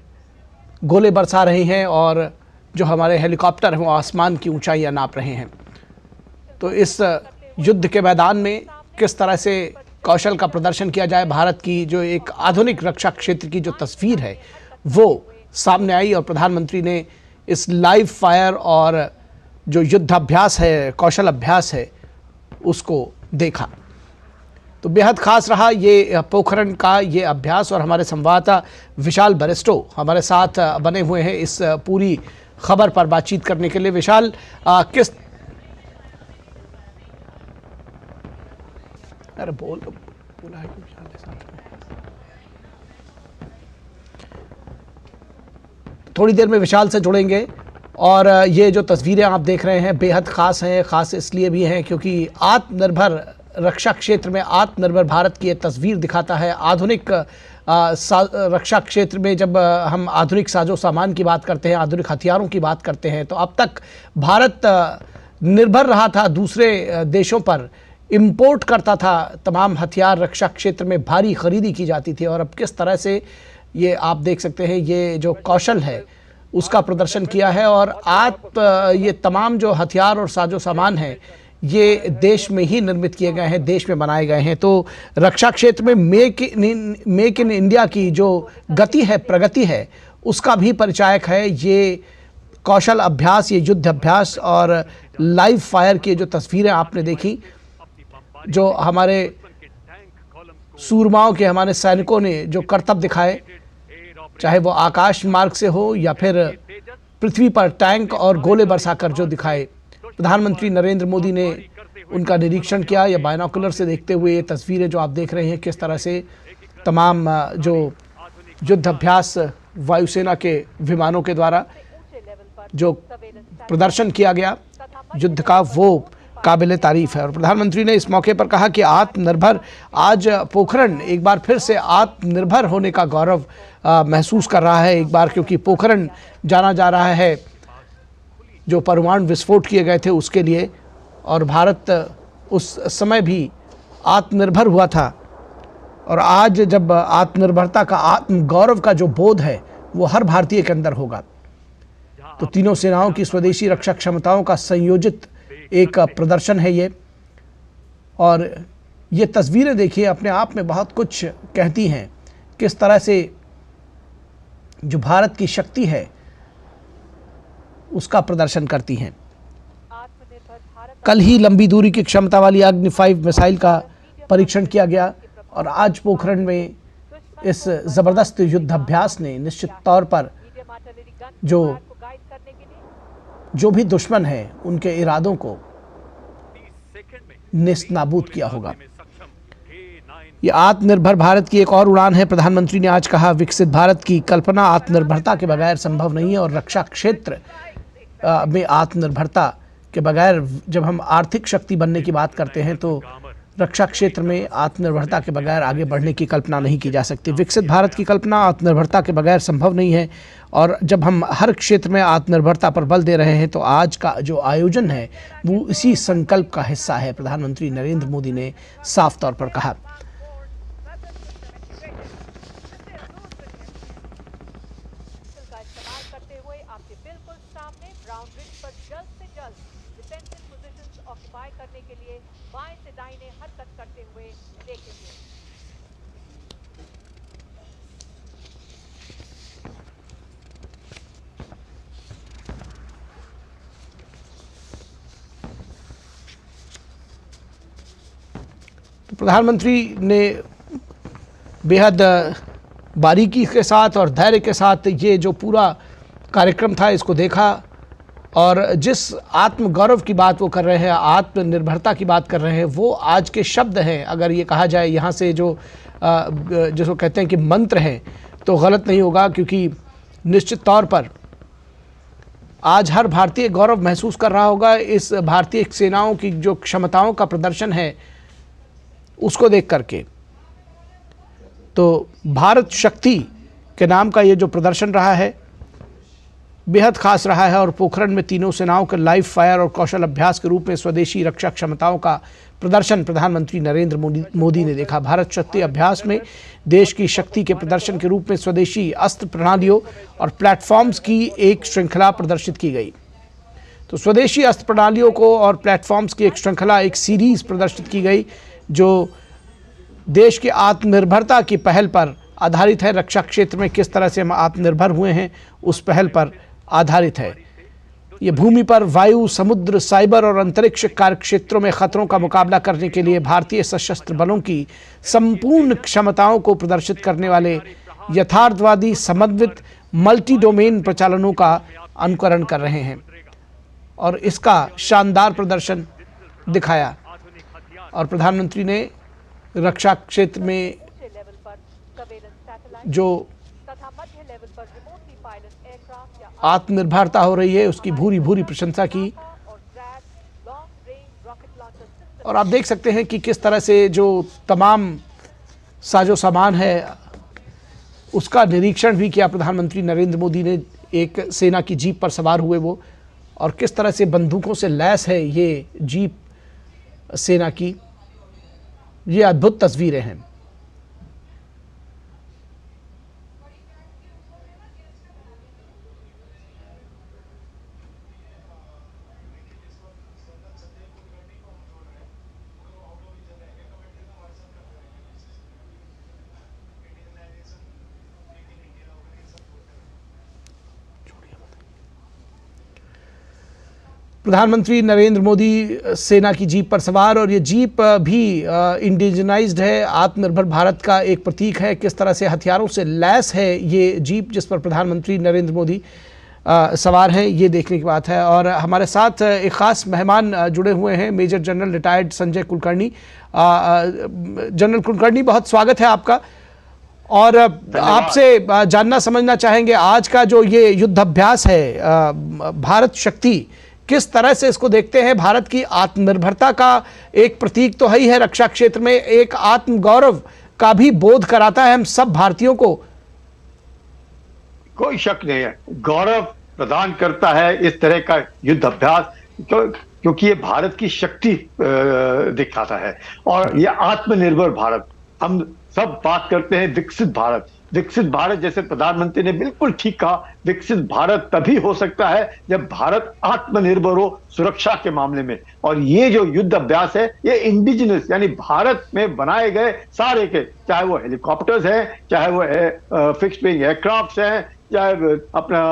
गोले बरसा रही हैं और जो हमारे हेलीकॉप्टर हैं वो आसमान की ऊंचाइयां नाप रहे हैं। तो इस युद्ध के मैदान में किस तरह से कौशल का प्रदर्शन किया जाए। भारत की जो एक आधुनिक रक्षा क्षेत्र की जो तस्वीर है वो सामने आई और प्रधानमंत्री ने इस लाइव फायर और जो युद्धाभ्यास है, कौशल अभ्यास है, उसको देखा। तो बेहद खास रहा ये पोखरण का ये अभ्यास। और हमारे संवाददाता विशाल बरिस्टो हमारे साथ बने हुए हैं इस पूरी खबर पर बातचीत करने के लिए। विशाल, किस अरे बोला है विशाल के साथ थोड़ी देर में विशाल से जुड़ेंगे। और ये जो तस्वीरें आप देख रहे हैं बेहद खास हैं। खास इसलिए भी हैं क्योंकि आत्मनिर्भर रक्षा क्षेत्र में आत्मनिर्भर भारत की ये तस्वीर दिखाता है। आधुनिक रक्षा क्षेत्र में जब हम आधुनिक साजो सामान की बात करते हैं, आधुनिक हथियारों की बात करते हैं, तो अब तक भारत निर्भर रहा था दूसरे देशों पर, इंपोर्ट करता था तमाम हथियार। रक्षा क्षेत्र में भारी खरीदी की जाती थी। और अब किस तरह से ये आप देख सकते हैं, ये जो कौशल है उसका प्रदर्शन किया है। और ये तमाम जो हथियार और साजो सामान हैं ये देश में ही निर्मित किए गए हैं, देश में बनाए गए हैं। तो रक्षा क्षेत्र में मेक इन इंडिया की जो गति है, प्रगति है, उसका भी परिचायक है ये कौशल अभ्यास, ये युद्ध अभ्यास। और लाइव फायर की जो तस्वीरें आपने देखी, जो हमारे सूरमाओं के, हमारे सैनिकों ने जो करतब दिखाए, चाहे वो आकाश मार्ग से हो या फिर पृथ्वी पर टैंक और गोले बरसाकर जो दिखाए। प्रधानमंत्री नरेंद्र मोदी ने उनका निरीक्षण किया। या बायनोकुलर से देखते हुए ये तस्वीरें जो आप देख रहे हैं, किस तरह से तमाम जो युद्ध अभ्यास वायुसेना के विमानों के द्वारा जो प्रदर्शन किया गया युद्ध का, वो काबिल तारीफ है। और प्रधानमंत्री ने इस मौके पर कहा कि आत्मनिर्भर, आज पोखरण एक बार फिर से आत्मनिर्भर होने का गौरव महसूस कर रहा है एक बार, क्योंकि पोखरण जाना जा रहा है जो परमाणु विस्फोट किए गए थे उसके लिए। और भारत उस समय भी आत्मनिर्भर हुआ था। और आज जब आत्मनिर्भरता का, आत्मगौरव का जो बोध है वो हर भारतीय के अंदर होगा। तो तीनों सेनाओं की स्वदेशी रक्षा क्षमताओं का संयोजित एक प्रदर्शन है ये। और ये तस्वीरें देखिए, अपने आप में बहुत कुछ कहती हैं। किस तरह से जो भारत की शक्ति है उसका प्रदर्शन करती हैं। कल ही लंबी दूरी की क्षमता वाली अग्नि 5 मिसाइल का परीक्षण किया गया। और आज पोखरण में इस जबरदस्त युद्धाभ्यास ने निश्चित तौर पर जो भी दुश्मन है उनके इरादों को नेस्तनाबूद किया होगा। ये आत्मनिर्भर भारत की एक और उड़ान है। प्रधानमंत्री ने आज कहा, विकसित भारत की कल्पना आत्मनिर्भरता के बगैर संभव नहीं है। और रक्षा क्षेत्र में आत्मनिर्भरता के बगैर, जब हम आर्थिक शक्ति बनने की बात करते हैं, तो रक्षा क्षेत्र में आत्मनिर्भरता के बगैर आगे बढ़ने की कल्पना नहीं की जा सकती। विकसित भारत की कल्पना आत्मनिर्भरता के बगैर संभव नहीं है। और जब हम हर क्षेत्र में आत्मनिर्भरता पर बल दे रहे हैं, तो आज का जो आयोजन है वो इसी संकल्प का हिस्सा है, प्रधानमंत्री नरेंद्र मोदी ने साफ तौर पर कहा। प्रधानमंत्री ने बेहद बारीकी के साथ और धैर्य के साथ ये जो पूरा कार्यक्रम था इसको देखा। और जिस आत्मगौरव की बात वो कर रहे हैं, आत्मनिर्भरता की बात कर रहे हैं, वो आज के शब्द हैं। अगर ये कहा जाए यहाँ से जो जिसको कहते हैं कि मंत्र हैं, तो गलत नहीं होगा, क्योंकि निश्चित तौर पर आज हर भारतीय गौरव महसूस कर रहा होगा इस भारतीय सेनाओं की जो क्षमताओं का प्रदर्शन है उसको देख करके। तो भारत शक्ति के नाम का ये जो प्रदर्शन रहा है बेहद खास रहा है। और पोखरण में तीनों सेनाओं के लाइव फायर और कौशल अभ्यास के रूप में स्वदेशी रक्षा क्षमताओं का प्रदर्शन प्रधानमंत्री नरेंद्र मोदी ने देखा। भारत शक्ति अभ्यास में देश की शक्ति के प्रदर्शन के रूप में स्वदेशी अस्त्र प्रणालियों और प्लेटफॉर्म्स की एक श्रृंखला प्रदर्शित की गई। तो स्वदेशी अस्त्र प्रणालियों को और प्लेटफॉर्म्स की एक श्रृंखला, एक सीरीज प्रदर्शित की गई, जो देश की आत्मनिर्भरता की पहल पर आधारित है। रक्षा क्षेत्र में किस तरह से हम आत्मनिर्भर हुए हैं उस पहल पर आधारित है। ये भूमि पर, वायु, समुद्र, साइबर और अंतरिक्ष कार्य क्षेत्रों में खतरों का मुकाबला करने के लिए भारतीय सशस्त्र बलों की संपूर्ण क्षमताओं को प्रदर्शित करने वाले यथार्थवादी, समन्वित, मल्टी डोमेन प्रचालनों का अनुकरण कर रहे हैं और इसका शानदार प्रदर्शन दिखाया। और प्रधानमंत्री ने रक्षा क्षेत्र में जो आत्मनिर्भरता हो रही है उसकी भूरी भूरी प्रशंसा की। और आप देख सकते हैं कि किस तरह से जो तमाम साजो सामान है उसका निरीक्षण भी किया प्रधानमंत्री नरेंद्र मोदी ने। एक सेना की जीप पर सवार हुए वो, और किस तरह से बंदूकों से लैस है ये जीप सेना की। ये अद्भुत तस्वीरें हैं। प्रधानमंत्री नरेंद्र मोदी सेना की जीप पर सवार, और ये जीप भी इंडिजनाइज्ड है, आत्मनिर्भर भारत का एक प्रतीक है। किस तरह से हथियारों से लैस है ये जीप जिस पर प्रधानमंत्री नरेंद्र मोदी सवार हैं, ये देखने की बात है। और हमारे साथ एक ख़ास मेहमान जुड़े हुए हैं, major general retired Sanjay Kulkarni. General Kulkarni, बहुत स्वागत है आपका। और आपसे जानना समझना चाहेंगे आज का जो ये युद्धाभ्यास है, भारत शक्ति, किस तरह से इसको देखते हैं? भारत की आत्मनिर्भरता का एक प्रतीक तो है ही है, रक्षा क्षेत्र में एक आत्मगौरव का भी बोध कराता है हम सब भारतीयों को।
कोई शक नहीं है, गौरव प्रदान करता है इस तरह का युद्ध अभ्यास, क्योंकि ये भारत की शक्ति दिखाता है। और ये आत्मनिर्भर भारत, हम सब बात करते हैं विकसित भारत, विकसित भारत जैसे प्रधानमंत्री ने बिल्कुल ठीक कहा, विकसित भारत तभी हो सकता है जब भारत आत्मनिर्भर हो सुरक्षा के मामले में। और ये जो युद्ध अभ्यास है ये इंडिजिनस यानी भारत में बनाए गए सारे के, चाहे वो हेलीकॉप्टर्स हैं, चाहे वो फिक्स्ड विंग एयरक्राफ्ट हैं, चाहे अपना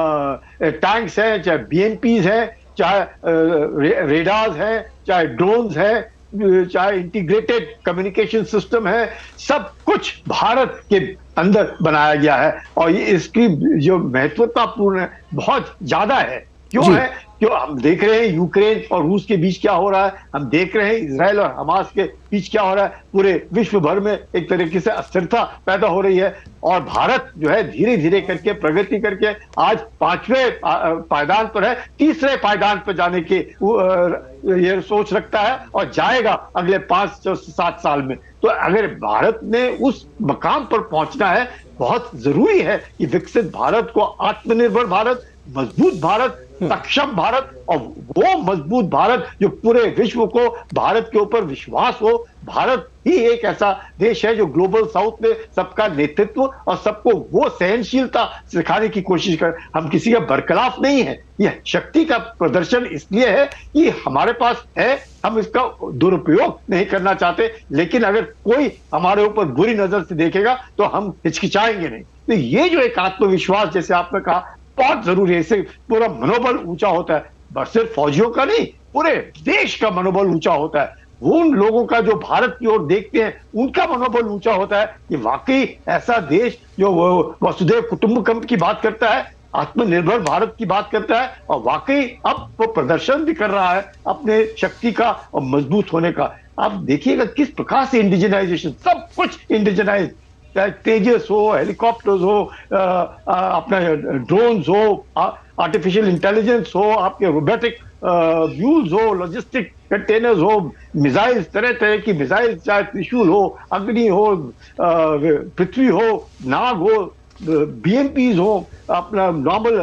टैंक्स हैं, चाहे बीएमपीज हैं, चाहे रेडार्स हैं, चाहे ड्रोन्स हैं, चाहे इंटीग्रेटेड कम्युनिकेशन सिस्टम है, सब कुछ भारत के अंदर बनाया गया है। और ये इसकी जो महत्वतापूर्ण है बहुत ज्यादा है। क्यों है? क्यों हम देख रहे हैं यूक्रेन और रूस के बीच क्या हो रहा है, हम देख रहे हैं इजराइल और हमास के बीच क्या हो रहा है, पूरे विश्व भर में एक तरीके से अस्थिरता पैदा हो रही है। और भारत जो है धीरे धीरे करके प्रगति करके आज 5वें पायदान पर है, 3रे पायदान पर जाने की ये सोच रखता है और जाएगा अगले 5-7 साल में। तो अगर भारत ने उस मकाम पर पहुंचना है, बहुत जरूरी है कि विकसित भारत को आत्मनिर्भर भारत, मजबूत भारत, सक्षम भारत, और वो मजबूत भारत जो पूरे विश्व को भारत के ऊपर विश्वास हो। भारत ही एक ऐसा देश है जो ग्लोबल साउथ में सबका नेतृत्व और सबको वो सहनशीलता सिखाने की कोशिश कर, हम किसी का बरखिलाफ नहीं है। यह शक्ति का प्रदर्शन इसलिए है कि हमारे पास है, हम इसका दुरुपयोग नहीं करना चाहते, लेकिन अगर कोई हमारे ऊपर बुरी नजर से देखेगा तो हम हिचकिचाएंगे नहीं। तो ये जो एक आत्मविश्वास जैसे आपने कहा बहुत जरूरी है, इससे पूरा मनोबल ऊंचा होता है, बस सिर्फ फौजियों का नहीं, पूरे देश का मनोबल ऊंचा होता है। उन लोगों का जो भारत की ओर देखते हैं उनका मनोबल ऊंचा होता है कि वाकई ऐसा देश जो वसुधैव कुटुंबकम की बात करता है, आत्मनिर्भर भारत की बात करता है, और वाकई अब वो प्रदर्शन भी कर रहा है अपने शक्ति का और मजबूत होने का। आप देखिएगा किस प्रकार से इंडिजिनाइजेशन, सब कुछ इंडिजिनाइज, चाहे तेजस हो, हेलीकॉप्टर्स हो, अपना ड्रोन्स हो, आर्टिफिशियल इंटेलिजेंस हो, आपके रोबोटिक व्यूज हो, लॉजिस्टिक कंटेनर्स हो, मिसाइल्स, तरह तरह की मिसाइल्स, चाहे त्रिशूल हो, अग्नि हो, पृथ्वी हो, नाग हो, बीएमपीज हो, अपना नॉर्मल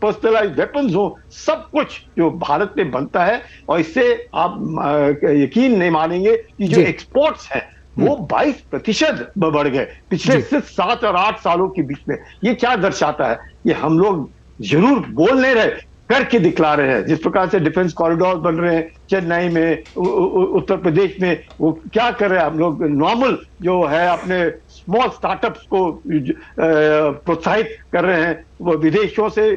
पर्सनलाइज्ड वेपन्स हो, सब कुछ जो भारत में बनता है। और इससे आप यकीन नहीं मानेंगे कि जो एक्सपोर्ट्स हैं वो 22% बढ़ गए पिछले सिर्फ 7 और 8 सालों के बीच में। ये क्या दर्शाता है? ये हम लोग जरूर बोल नहीं रहे, करके दिखला रहे हैं। जिस प्रकार से डिफेंस कॉरिडोर बन रहे हैं चेन्नई में, उत्तर प्रदेश में, वो क्या कर रहे हैं, हम लोग नॉर्मल जो है अपने स्मॉल स्टार्टअप्स को प्रोत्साहित कर रहे हैं, वो विदेशों से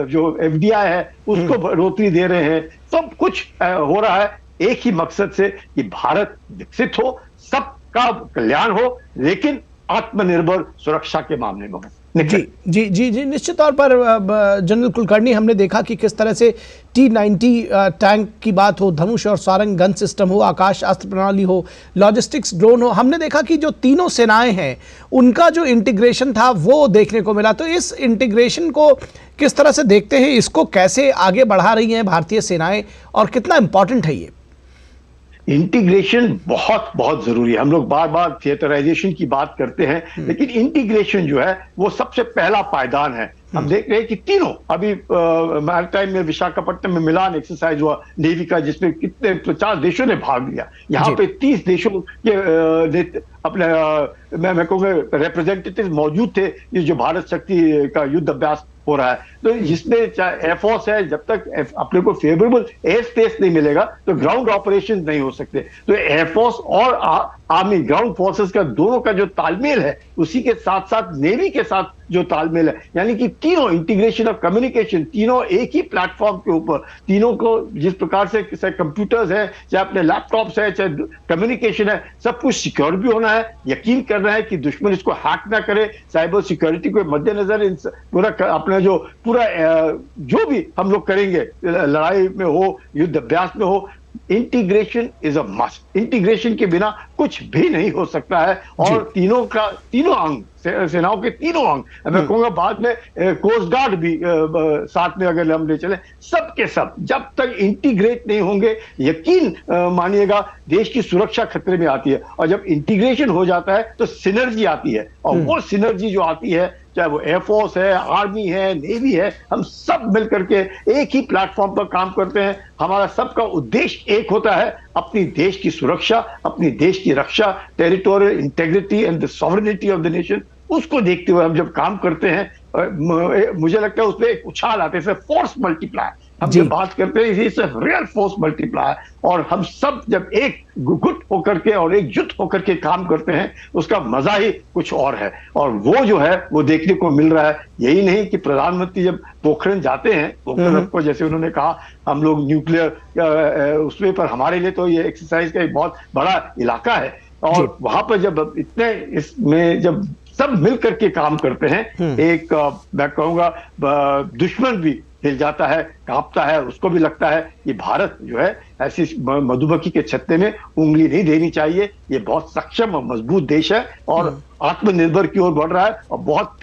जो एफडीआई है उसको बढ़ोतरी दे रहे हैं। सब कुछ हो रहा है एक ही मकसद से कि भारत विकसित हो, सबका कल्याण हो, लेकिन आत्मनिर्भर सुरक्षा के मामले में हो।
जी जी जी जी निश्चित तौर पर जनरल कुलकर्णी, हमने देखा कि किस तरह से T-90 टैंक की बात हो, धनुष और सारंग गन सिस्टम हो, आकाश अस्त्र प्रणाली हो, लॉजिस्टिक्स ड्रोन हो, हमने देखा कि जो तीनों सेनाएं हैं उनका जो इंटीग्रेशन था वो देखने को मिला। तो इस इंटीग्रेशन को किस तरह से देखते हैं, इसको कैसे आगे बढ़ा रही हैं भारतीय सेनाएं और कितना इंपॉर्टेंट है ये?
इंटीग्रेशन बहुत बहुत जरूरी है। हम लोग बार बार थिएटराइजेशन की बात करते हैं, लेकिन इंटीग्रेशन जो है वो सबसे पहला पायदान है। हम देख रहे हैं कि तीनों अभी मैरीटाइम में विशाखापट्टनम में मिलान एक्सरसाइज हुआ नेवी का, जिसमें कितने 50 देशों ने भाग लिया। यहाँ पे 30 देशों के अपने मैं कहूँगा रिप्रेजेंटेटिव मौजूद थे, ये जो भारत शक्ति का युद्ध अभ्यास हो रहा है। तो जिसमें चाहे एयरफोर्स है, जब तक अपने को फेवरेबल एयर स्पेस नहीं मिलेगा तो ग्राउंड ऑपरेशन नहीं हो सकते। तो एयरफोर्स और आर्मी ग्राउंड फोर्सेस का दोनों का जो तालमेल है, उसी के साथ साथ नेवी के साथ जो तालमेल है, यानी कि तीनों इंटीग्रेशन ऑफ कम्युनिकेशन, तीनों एक ही प्लेटफॉर्म के ऊपर, तीनों को जिस प्रकार से चाहे कंप्यूटर्स है, चाहे अपने लैपटॉप्स है, चाहे कम्युनिकेशन है, सब कुछ सिक्योर भी होना है। यकीन करना है कि दुश्मन इसको हैक ना करे। साइबर सिक्योरिटी को मद्देनजर पूरा अपना जो पूरा जो भी हम लोग करेंगे, लड़ाई में हो, युद्ध अभ्यास में हो, integration is a must. Integration के बिना कुछ भी नहीं हो सकता है। और तीनों अंग, सेनाओं के तीनों अंग, मैं कहूंगा बाद में कोस्ट गार्ड भी साथ में अगर हम ले चले, सब के सब जब तक इंटीग्रेट नहीं होंगे, यकीन मानिएगा देश की सुरक्षा खतरे में आती है। और जब इंटीग्रेशन हो जाता है तो सिनर्जी आती है, और वो सिनर्जी जो आती है, चाहे वो एयरफोर्स है, आर्मी है, नेवी है, हम सब मिलकर के एक ही प्लेटफॉर्म पर काम करते हैं। हमारा सबका उद्देश्य एक होता है, अपनी देश की सुरक्षा, अपनी देश की रक्षा, territorial integrity and the sovereignty of the nation. उसको देखते हुए हम जब काम करते हैं, मुझे लगता है उसमें एक उछाल आते हैं, फोर्स मल्टीप्लायर हम जब बात करते हैं, इसी से रियल फोर्स मल्टीप्लायर। और हम सब जब एक गुट होकर के और एकजुट होकर के काम करते हैं, उसका मजा ही कुछ और है। और वो जो है वो देखने को मिल रहा है। यही नहीं कि प्रधानमंत्री जब पोखरण जाते हैं, पोखरण को जैसे उन्होंने कहा हम लोग न्यूक्लियर उसमें, पर हमारे लिए तो ये एक्सरसाइज का एक बहुत बड़ा इलाका है। और वहां पर जब इतने इसमें जब सब मिलकर के काम करते हैं, एक मैं कहूंगा दुश्मन भी हिल जाता है, कांपता है, उसको भी लगता है कि भारत जो है ऐसी मधुमक्खी के छत्ते में उंगली नहीं देनी चाहिए। ये बहुत सक्षम और मजबूत देश है और आत्मनिर्भर की ओर बढ़ रहा है और बहुत